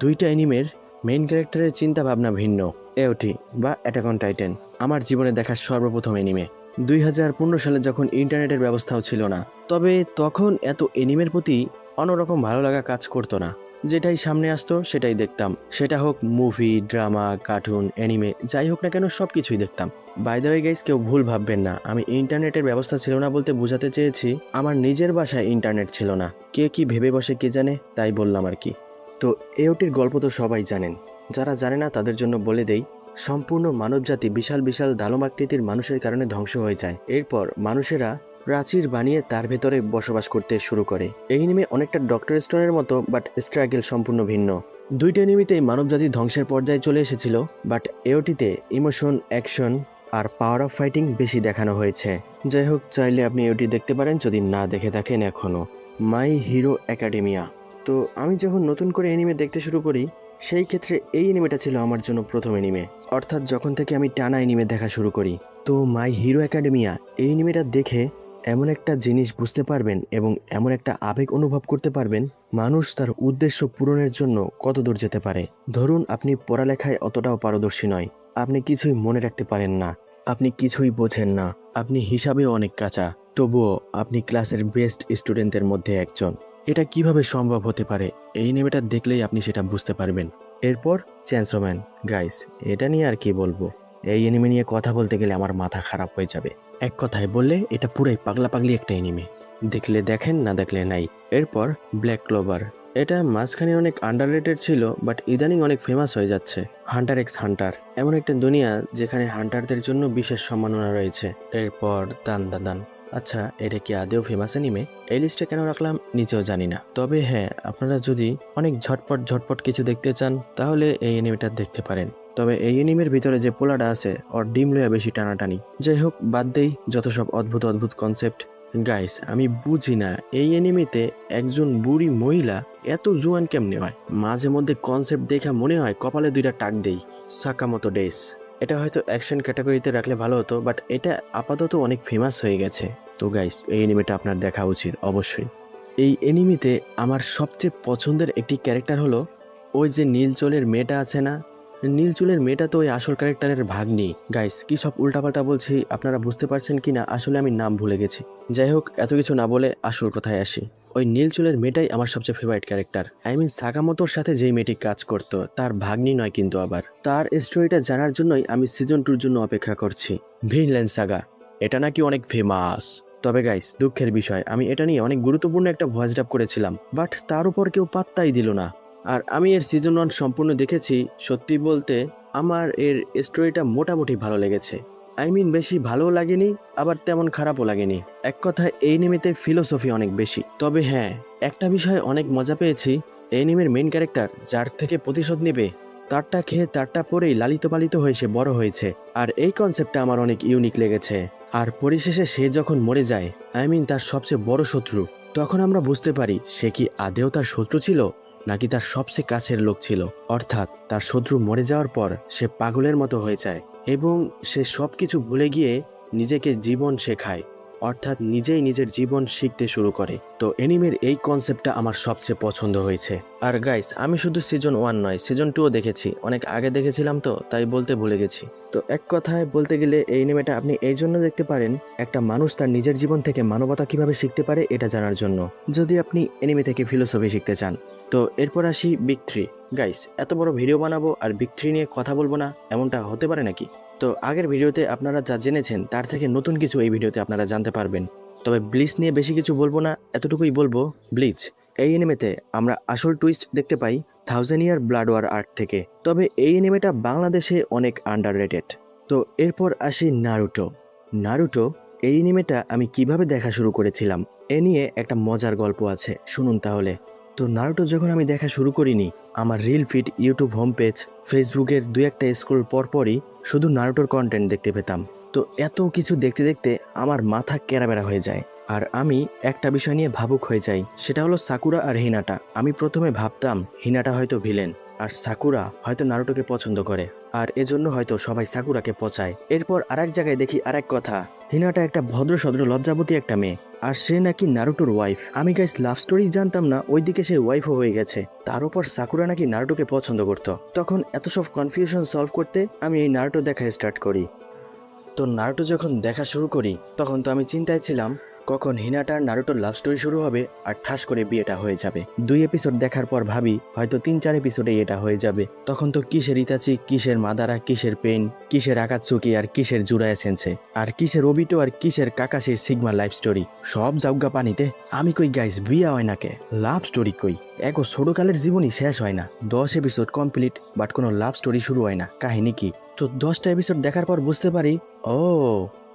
দুইটা এনিমের মেইন ক্যারেক্টারের চিন্তা ভাবনা ভিন্ন। এওটি বা অ্যাটাক অন টাইটান আমার জীবনে দেখা সর্বপ্রথম এনিমে। 2015 সালে যখন ইন্টারনেটের ব্যবস্থাও ছিল না, তবে তখন এত এনিমের প্রতি অন্যরকম ভালো লাগা কাজ করতো না। যেটাই সামনে আসতো সেটাই দেখতাম, সেটা হোক মুভি, ড্রামা, কার্টুন, অ্যানিমে, যাই হোক না কেন সব কিছুই দেখতাম। বাই দ্য ওয়ে গাইস, কেউ ভুল ভাববেন না, আমি ইন্টারনেটের ব্যবস্থা ছিল না বলতে বোঝাতে চেয়েছি আমার নিজের বাসায় ইন্টারনেট ছিল না। কে কি ভেবে বসে কে জানে, তাই বললাম আর কি। তো এওটির গল্প তো সবাই জানেন, যারা জানে না তাদের জন্য বলে দেই। সম্পূর্ণ মানবজাতি বিশাল দানবাকৃতির মানুষের কারণে ধ্বংস হয়ে যায়। এরপর মানুষেরা প্রাচীর বানিয়ে তার ভেতরে বসবাস করতে শুরু করে। এই এনিমে অনেকটা ডক্টর স্টোনের মতো, বাট স্ট্রাগল সম্পূর্ণ ভিন্ন। দুইটা এনিমেতেই মানবজাতি ধ্বংসের পর্যায়ে চলে এসেছিল, বাট এওটিতে ইমোশন, অ্যাকশন আর পাওয়ার অফ ফাইটিং বেশি দেখানো হয়েছে। যাই হোক, চাইলে আপনি এওটি দেখতে পারেন যদি না দেখে থাকেন এখনও। মাই হিরো একাডেমিয়া। তো আমি যখন নতুন করে এনিমে দেখতে শুরু করি, সেই ক্ষেত্রে এই এনিমেটা ছিল আমার জন্য প্রথম এনিমে, অর্থাৎ যখন থেকে আমি টানা এনিমে দেখা শুরু করি। তো মাই হিরো একাডেমিয়া এই এনিমেটা দেখে এমন একটা জিনিস বুঝতে পারবেন এবং এমন একটা আবেগ অনুভব করতে পারবেন, মানুষ তার উদ্দেশ্য পূরণের জন্য কত দূর যেতে পারে। ধরুন আপনি পড়ালেখায় অতটাও পারদর্শী নয়, আপনি কিছুই মনে রাখতে পারেন না, আপনি কিছুই বোঝেন না, আপনি হিসাবেও অনেক কাঁচা, তবুও আপনি ক্লাসের বেস্ট স্টুডেন্টদের মধ্যে একজন। এটা কিভাবে সম্ভব হতে পারে, এই এনিমেটা দেখলেই আপনি সেটা বুঝতে পারবেন। এরপর চেইনসো ম্যান। গাইস, এটা নিয়ে আর কি বলবো, এই এনিমে নিয়ে কথা বলতে গেলে আমার মাথা খারাপ হয়ে যাবে। এক কথায় বললে এটা পুরাই পাগলা পাগলি একটা এনিমে। দেখলে দেখেন, না দেখলে নাই। এরপর ব্ল্যাক ক্লোভার, এটা মাঝখানে অনেক আন্ডাররেটেড ছিল, বাট ইদানিং অনেক ফেমাস হয়ে যাচ্ছে। হান্টার এক্স হান্টার, এমন একটা দুনিয়া যেখানে হান্টারদের জন্য বিশেষ সম্মাননা রয়েছে। এরপর দান দাদান, আচ্ছা এটা কি আদেও ফেমাস অ্যানিমে? এই লিস্টে কেন রাখলাম নিচেও জানি না, তবে হ্যাঁ আপনারা যদি অনেক ঝটপট ঝটপট কিছু দেখতে চান তাহলে এই অ্যানিমেটা দেখতে পারেন। তবে এই অ্যানিমের ভিতরে যে পোলাটা আছে ওর ডিম লইয়া বেশি টানাটানি। যাই হোক, বাদ দেই যত সব অদ্ভুত অদ্ভুত কনসেপ্ট। গাইস আমি বুঝি না এই অ্যানিমেতে একজন বুড়ি মহিলা এত জুয়ান কেমনে হয়। মাঝে মধ্যে কনসেপ্ট দেখা মনে হয় কপালে দুইটা টাক দেই। সাকামতো ডেস, এটা হয়তো অ্যাকশন ক্যাটাগরিতে রাখলে ভালো হতো, বাট এটা আপাতত অনেক ফেমাস হয়ে গেছে। তো গাইস এই অ্যানিমেটা আপনার দেখা উচিত অবশ্যই। এই অ্যানিমেতে আমার সবচেয়ে পছন্দের একটি ক্যারেক্টার হলো ওই যে নীল চুলের মেয়েটা আছে না। নীল চুলের মেয়েটা তো ওই আসল ক্যারেক্টারের ভাগ্নি। গাইস কি সব উল্টাপাল্টা বলছি আপনারা বুঝতে পারছেন কি না, আসলে আমি নাম ভুলে গেছি। যাই হোক, এত কিছু না বলে আসল কথায় আসি। ওই নীল চুলের মেয়েটাই আমার সবচেয়ে ফেভারিট ক্যারেক্টার। আই মিন সাকামোতোর সাথে যেই মেয়েটি কাজ করতো তার ভাগ্নি নয়, কিন্তু আবার তার স্টোরিটা জানার জন্যই আমি সিজন 2-র জন্য অপেক্ষা করছি। ভিনল্যান্ড সাগা, এটা নাকি অনেক ফেমাস। তবে গাইস দুঃখের বিষয়, আমি এটা নিয়ে অনেক গুরুত্বপূর্ণ একটা ভয়েস ডাব করেছিলাম, বাট তার উপর কেউ পাত্তাই দিল না। আর আমি এর সিজন 1 সম্পূর্ণ দেখেছি। সত্যি বলতে আমার এর স্টোরিটা মোটামুটি ভালো লেগেছে। আই মিন বেশি ভালোও লাগেনি, আবার তেমন খারাপও লাগেনি। এক কথায় এই এনিমেতে ফিলোসফি অনেক বেশি। তবে হ্যাঁ, একটা বিষয়ে অনেক মজা পেয়েছি, এই এনিমের মেইন ক্যারেক্টার যার থেকে প্রতিশোধ নেবে তারটা খেয়ে তারটা পরেই লালিত পালিত হয়ে সে বড় হয়েছে। আর এই কনসেপ্টটা আমার অনেক ইউনিক লেগেছে। আর পরিশেষে সে যখন মরে যায়, আই মিন তার সবচেয়ে বড় শত্রু, তখন আমরা বুঝতে পারি সে কি আদেও তার শত্রু ছিল নাকি তার সবচেয়ে কাছের লোক ছিল। অর্থাৎ তার শত্রু মরে যাওয়ার পর সে পাগলের মতো হয়ে যায় এবং সে সব কিছু ভুলে গিয়ে নিজেকে জীবন শেখায়, অর্থাৎ নিজেই নিজের জীবন শিখতে শুরু করে। তো এনিমের এই কনসেপ্টটা আমার সবচেয়ে পছন্দ হয়েছে। আর গাইস আমি শুধু সিজন 1 নয়, সিজন 2ও দেখেছি। অনেক আগে দেখেছিলাম তো তাই বলতে ভুলে গেছি। তো এক কথায় বলতে গেলে এই এনিমেটা আপনি এই জন্য দেখতে পারেন, একটা মানুষ তার নিজের জীবন থেকে মানবতা কিভাবে শিখতে পারে এটা জানার জন্য, যদি আপনি এনিমে থেকে ফিলোসফি শিখতে চান। তো এরপর আসি বিগ 3। গাইস এত বড় ভিডিও বানাবো আর বিগ 3 নিয়ে কথা বলবো না, এমনটা হতে পারে নাকি? তো আগের ভিডিওতে আপনারা যা জেনেছেন তার থেকে নতুন কিছু এই ভিডিওতে আপনারা জানতে পারবেন। তবে ব্লিচ নিয়ে বেশি কিছু বলবো না, এতটুকুই বলবো, ব্লিচ এই এনিমেতে আমরা আসল টুইস্ট দেখতে পাই 1000 ইয়ার ব্লাড ওয়ার আর্ক থেকে। তবে এই এনিমেটা বাংলাদেশে অনেক আন্ডাররেটেড। তো এরপর আসি নারুটো। নারুটো এই এনিমেটা আমি কিভাবে দেখা শুরু করেছিলাম এ নিয়ে একটা মজার গল্প আছে, শুনুন তাহলে। তো নারুটো যখন আমি দেখা শুরু করিনি, আমার reel feed, YouTube home page, ফেসবুকের 2-1টা স্ক্রল পরপরই শুধু নারুটোর কন্টেন্ট দেখতে পেতাম। তো এত কিছু দেখতে দেখতে আমার মাথা কেরাবেরা হয়ে যায় আর আমি একটা বিষয় নিয়ে ভাবুক হয়ে যাই, সেটা হলো সাকুরা আর হিনাটা। আমি প্রথমে ভাবতাম হিনাটা হয়তো ভিলেন আর সাকুরা হয়তো নারুটোকে পছন্দ করে, আর এজন্য হয়তো সবাই সাকুরাকে পচায়। এরপর আরেক জায়গায় দেখি আরেক কথা, হিনাটা একটা ভদ্র সদ্র লজ্জাবতী একটা মেয়ে আর সে নাকি নারুটোর ওয়াইফ। আমি গাইস লাভ স্টোরি জানতাম না ওইদিকে সে ওয়াইফও হয়ে গেছে। তার উপর সাকুরা নাকি নারুটোকে পছন্দ করত। তখন এত সব কনফিউশন সলভ করতে আমি এই নারুটো দেখা স্টার্ট করি। তো নারুটো যখন দেখা শুরু করি তখন তো আমি চিন্তায় ছিলাম কখন হিনাটার নারুটোর লাভ স্টোরি শুরু হবে আর ঠাস করে বিয়েটা হয়ে যাবে। 2 এপিসোড দেখার পর ভাবি হয়তো 3-4 এপিসোডে এটা হয়ে যাবে। তখন তো কিসের ইতাচি, কিসের মাদারা, কিসের পেন, কিসের আকাতসুকি আর কিসের জুরায়া সেন্সে, আর কিসের ওবিটো আর কিসের কাকাশির সিগমা লাইফ স্টোরি, সব জাউগা পানিতে। আমি কই গাইস বিয়া হয় নাকে, লাভ স্টোরি কই? এগো ছোটকালের জীবনই শেষ হয় না, 10 এপিসোড কমপ্লিট বাট কোনো লাভ স্টোরি শুরু হয় না, কাহিনী কি? তো 10টা এপিসোড দেখার পর বুঝতে পারি, ও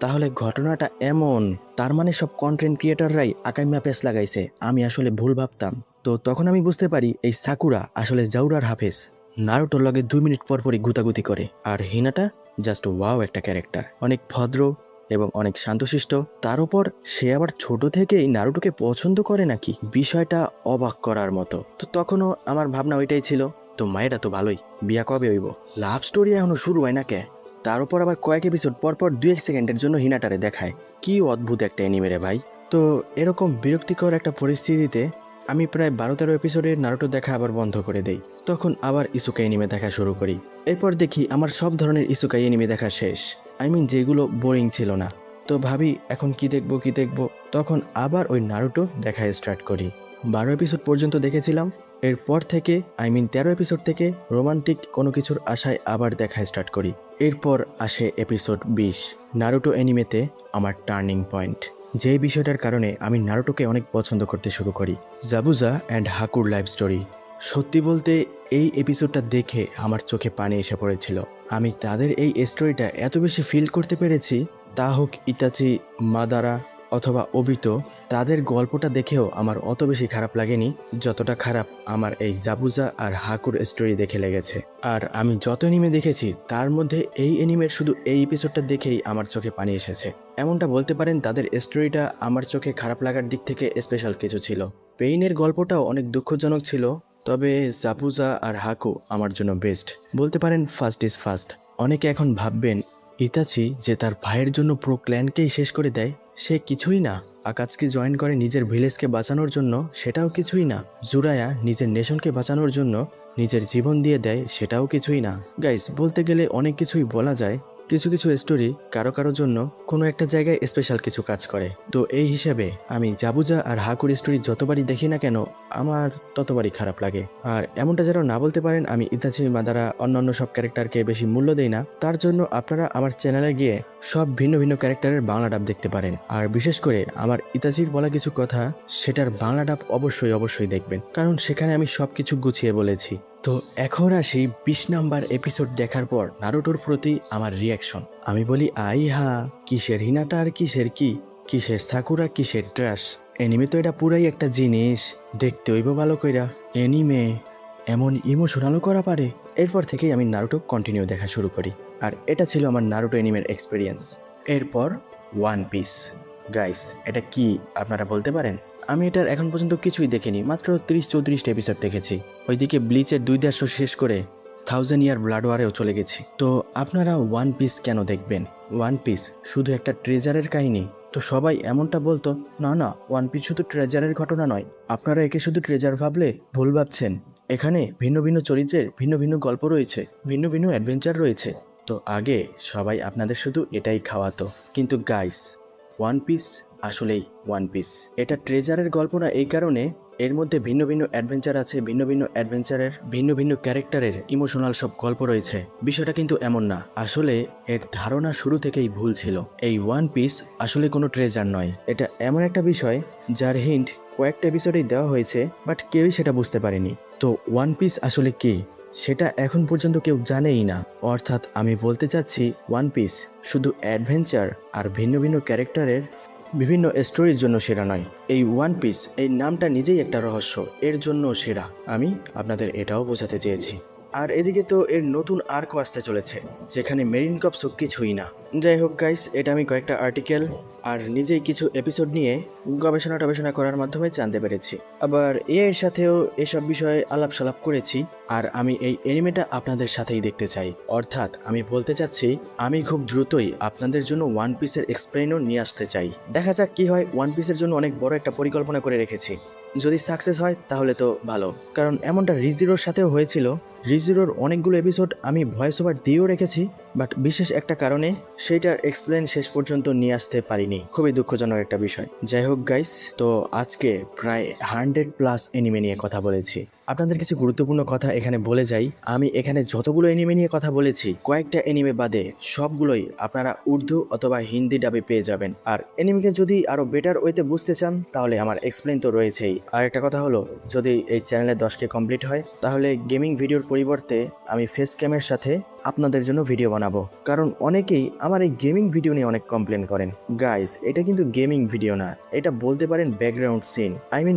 তাহলে ঘটনাটা এমন। তার মানে সব কন্টেন্ট ক্রিয়েটররাই আকাইমা পেস লাগাইছে, আমি আসলে ভুল ভাবতাম। তো তখন আমি বুঝতে পারি এই সাকুরা আসলে জাউরার হাফেজ। নারুটোর লগে 2 মিনিট পর পরই গুতাগুতি করে, আর হিনাটা জাস্ট ওয়াও একটা ক্যারেক্টার, অনেক ভদ্র এবং অনেক শান্তশিষ্ট। তার উপর সে আবার ছোট থেকেই নারুটোকে পছন্দ করে নাকি, বিষয়টা অবাক করার মতো। তো তখনও আমার ভাবনা ওইটাই ছিল, তো মায়েরা তো ভালোই, বিয়া কবে হইব? লাভ স্টোরি এখনো শুরু হয় না কে? তার উপর আবার কয়েক এপিসোড পরপর 2-1 সেকেন্ডের জন্য হিনাটারে দেখায়। কি অদ্ভুত একটা অ্যানিমে রে ভাই। তো এরকম বিরক্তিকর একটা পরিস্থিতিতে আমি প্রায় 12-13 এপিসোডের নারুটো দেখা আবার বন্ধ করে দেই। তখন আবার ইসুকাই অ্যানিমে দেখা শুরু করি। এরপর দেখি আমার সব ধরনের ইসুকাই অ্যানিমে দেখা শেষ, আই মিন যেগুলো বোরিং ছিল না। তো ভাবি এখন কি দেখবো। তখন আবার ওই নারুটো দেখা স্টার্ট করি। 12 এপিসোড পর্যন্ত দেখেছিলাম। এরপর থেকে আই মিন 13 এপিসোড থেকে রোমান্টিক কোনো কিছুর আশায় আবার দেখা স্টার্ট করি। এরপর আসে এপিসোড 20, নারুটো অ্যানিমেতে আমার টার্নিং পয়েন্ট। যেই বিষয়টার কারণে আমি নারুটোকে অনেক পছন্দ করতে শুরু করি। Zabuza and হাকুর life story. সত্যি বলতে এই এপিসোডটা দেখে আমার চোখে পানি এসে পড়েছিল। আমি তাদের এই স্টোরিটা এত বেশি ফিল করতে পেরেছি, তা হোক ইতাচি, মাদারা অথবা ওবিতো, তাদের গল্পটা দেখেও আমার অত বেশি খারাপ লাগেনি যতটা খারাপ আমার এই জাবুজা আর হাকুর স্টোরি দেখে লেগেছে। আর আমি যত এনিমে দেখেছি তার মধ্যে এই এনিমের শুধু এই এপিসোডটা দেখেই আমার চোখে পানি এসেছে। এমনটা বলতে পারেন তাদের স্টোরিটা আমার চোখে খারাপ লাগার দিক থেকে স্পেশাল কিছু ছিল। পেইনের গল্পটাও অনেক দুঃখজনক ছিল, তবে জাবুজা আর হাকু আমার জন্য বেস্ট। বলতে পারেন ফার্স্ট ইজ ফার্স্ট। অনেকে এখন ভাববেন ইতাচি যে তার ভাইয়ের জন্য পুরো ক্ল্যানকেই শেষ করে দেয়, সে কিছুই না। আকাজকে জয়েন করে নিজের ভিলেজকে বাঁচানোর জন্য, সেটাও কিছুই না। জুরায়া নিজের নেশনকে বাঁচানোর জন্য নিজের জীবন দিয়ে দেয়, সেটাও কিছুই না। গাইস, বলতে গেলে অনেক কিছুই বলা যায়। কিছু কিছু স্টোরি কারো কারোর জন্য কোনো একটা জায়গায় স্পেশাল কিছু কাজ করে। তো এই হিসেবে আমি জাবুজা আর হাকুর স্টোরি যতবারই দেখি না কেন আমার ততবারই খারাপ লাগে। আর এমনটা যেন না বলতে পারেন আমি ইতাচি, মাদারা অন্যান্য সব ক্যারেক্টারকে বেশি মূল্য দেই না। তার জন্য আপনারা আমার চ্যানেলে গিয়ে সব ভিন্ন ভিন্ন ক্যারেক্টারের বাংলা ডাব দেখতে পারেন। আর বিশেষ করে আমার ইতাচির বলা কিছু কথা, সেটার বাংলা ডাব অবশ্যই দেখবেন, কারণ সেখানে আমি সব কিছু গুছিয়ে বলেছি। তো এখন আসি 20 নাম্বার এপিসোড দেখার পর নারুটোর প্রতি আমার রিয়াকশন। আমি বলি হা, কিসের হিনাটা আর কিসের কিসের সাকুরা, কিসের ট্র্যাশ। এনিমে তো এটা পুরাই একটা জিনিস, দেখতে হইব ভালো কইরা। এনিমে এমন ইমোশনালও করা পারে। এরপর থেকেই আমি নারুটো কন্টিনিউ দেখা শুরু করি, আর এটা ছিল আমার নারুটো এনিমের এক্সপিরিয়েন্স। এরপর ওয়ান পিস। গাইস, এটা কি আপনারা বলতে পারেন? আমি এটার এখন পর্যন্ত কিছুই দেখিনি, মাত্র 30-34টা এপিসোড দেখেছি। ওইদিকে ব্লিচের 2 শো শেষ করে 1000 ইয়ার ব্লাড ওয়ারেও চলে গেছি। তো আপনারা ওয়ান পিস কেন দেখবেন? ওয়ান পিস শুধু একটা ট্রেজারের কাহিনী? তো সবাই এমনটা বলতো, না ওয়ান পিস শুধু ট্রেজারের ঘটনা নয়, আপনারা একে শুধু ট্রেজার ভাবলে ভুল ভাবছেন। এখানে ভিন্ন ভিন্ন চরিত্রের ভিন্ন ভিন্ন গল্প রয়েছে, ভিন্ন ভিন্ন অ্যাডভেঞ্চার রয়েছে। তো আগে সবাই আপনাদের শুধু এটাই খাওয়াতো, কিন্তু গাইস, ওয়ান পিস আসলেই ওয়ান পিস। এটা ট্রেজারের গল্প না এই কারণে এর মধ্যে ভিন্ন ভিন্ন অ্যাডভেঞ্চার আছে, ভিন্ন ভিন্ন অ্যাডভেঞ্চারের ভিন্ন ভিন্ন ক্যারেক্টারের ইমোশনাল সব গল্প রয়েছে। বিষয়টা কিন্তু এমন না, আসলে এর ধারণা শুরু থেকেই ভুল ছিল। এই ওয়ান পিস আসলে কোনো ট্রেজার নয়, এটা এমন একটা বিষয় যার হিন্ট কয়েকটা এপিসোডেই দেওয়া হয়েছে, বাট কেউই সেটা বুঝতে পারেনি। তো ওয়ান পিস আসলে কি সেটা এখন পর্যন্ত কেউ জানেই না। অর্থাৎ আমি বলতে চাচ্ছি ওয়ান পিস শুধু অ্যাডভেঞ্চার আর ভিন্ন ভিন্ন ক্যারেক্টারের বিভিন্ন স্টোরির জন্য সেরা নয়। এই ওয়ান পিস এই নামটা নিজেই একটা রহস্য, এর জন্য সেরা। আমি আপনাদের এটাও বোঝাতে চেয়েছি। আর এদিকে তো এর নতুন আর্কও আসতে চলেছে, যেখানে মেরিন কপস কিছুই না। যাই হোক গাইস, এটা আমি কয়েকটা আর্টিকেল আর নিজেই কিছু এপিসোড নিয়ে গবেষণা করার মাধ্যমে জানতে পেরেছি। আবার এর সাথেও এসব বিষয়ে আলাপ সালাপ করেছি। আর আমি এই এনিমেটা আপনাদের সাথেই দেখতে চাই। অর্থাৎ আমি বলতে চাচ্ছি আমি খুব দ্রুতই আপনাদের জন্য ওয়ান পিসের এক্সপ্লেইনও নিয়ে আসতে চাই। দেখা যাক কি হয়। ওয়ান পিসের জন্য অনেক বড় একটা পরিকল্পনা করে রেখেছি, যদি সাকসেস হয় তাহলে তো ভালো, কারণ এমনটা রিজিরোর সাথেও হয়েছিল। রিজিরোর অনেকগুলো এপিসোড আমি ভয়েস ওভার দিয়েও রেখেছি, বাট বিশেষ একটা কারণে সেইটার এক্সপ্লেন শেষ পর্যন্ত নিয়ে আসতে পারিনি। খুবই দুঃখজনক একটা বিষয়। যাই হোক গাইস, তো আজকে প্রায় 100+ এনিমে নিয়ে কথা বলেছি। আপনাদের কিছু গুরুত্বপূর্ণ কথা এখানে বলে যাই। আমি এখানে যতগুলো এনিমে নিয়ে কথা বলেছি, কয়েকটা এনিমে বাদে সবগুলোই আপনারা উর্দু অথবা হিন্দি ডাবে পেয়ে যাবেন। আর এনিমেকে যদি আরো বেটার ওয়েতে বুঝতে চান তাহলে আমার এক্সপ্লেন তো রয়েছেই। আর একটা কথা হলো, যদি এই চ্যানেলে 10K কমপ্লিট হয় তাহলে গেমিং ভিডিওর পরিবর্তে আমি ফেস ক্যামের সাথে আপনাদের জন্য ভিডিও বানাবো, কারণ অনেকেই আমার এই গেমিং ভিডিও নিয়ে অনেক কমপ্লেন করেন। গাইস, এটা কিন্তু গেমিং ভিডিও না, এটা বলতে পারেন ব্যাকগ্রাউন্ড সিন।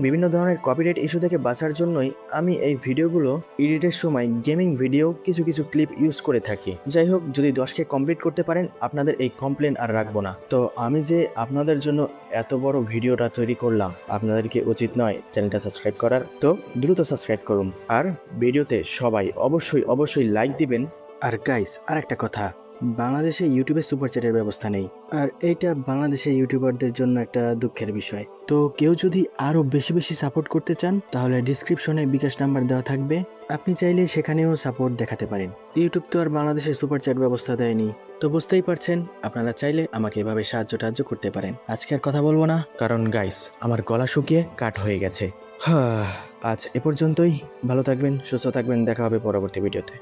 বিভিন্ন ধরনের কপিরাইট ইস্যু থেকে বাঁচার জন্যই আমি এই ভিডিওগুলো এডিটের সময় গেমিং ভিডিও কিছু কিছু ক্লিপ ইউজ করে থাকি। যাই হোক, যদি 10K কমপ্লিট করতে পারেন আপনাদের এই কমপ্লেন আর রাখবো না। তো আমি যে আপনাদের জন্য এত বড় ভিডিওটা তৈরি করলাম, আপনাদেরকে উচিত নয় চ্যানেলটা সাবস্ক্রাইব করার? তো দ্রুত সাবস্ক্রাইব করুন, আর ভিডিওতে সবাই অবশ্যই লাইক দিবেন। আর গাইস, আর একটা কথা, বাংলাদেশে ইউটিউবে সুপার চ্যাটের ব্যবস্থা নেই, আর এইটা বাংলাদেশে ইউটিউবারদের জন্য একটা দুঃখের বিষয়। তো কেউ যদি আরও বেশি সাপোর্ট করতে চান তাহলে ডিসক্রিপশনে বিকাশ নাম্বার দেওয়া থাকবে, আপনি চাইলে সেখানেও সাপোর্ট দেখাতে পারেন। ইউটিউব তো আর বাংলাদেশে সুপার চ্যাট ব্যবস্থা দেয়নি, তো বুঝতেই পারছেন আপনারা চাইলে আমাকে এভাবে সাহায্য করতে পারেন। আজকে আর কথা বলবো না, কারণ গাইস আমার গলা শুকিয়ে কাট হয়ে গেছে। আজ এ পর্যন্তই। ভালো থাকবেন, সুস্থ থাকবেন, দেখা হবে পরবর্তী ভিডিওতে।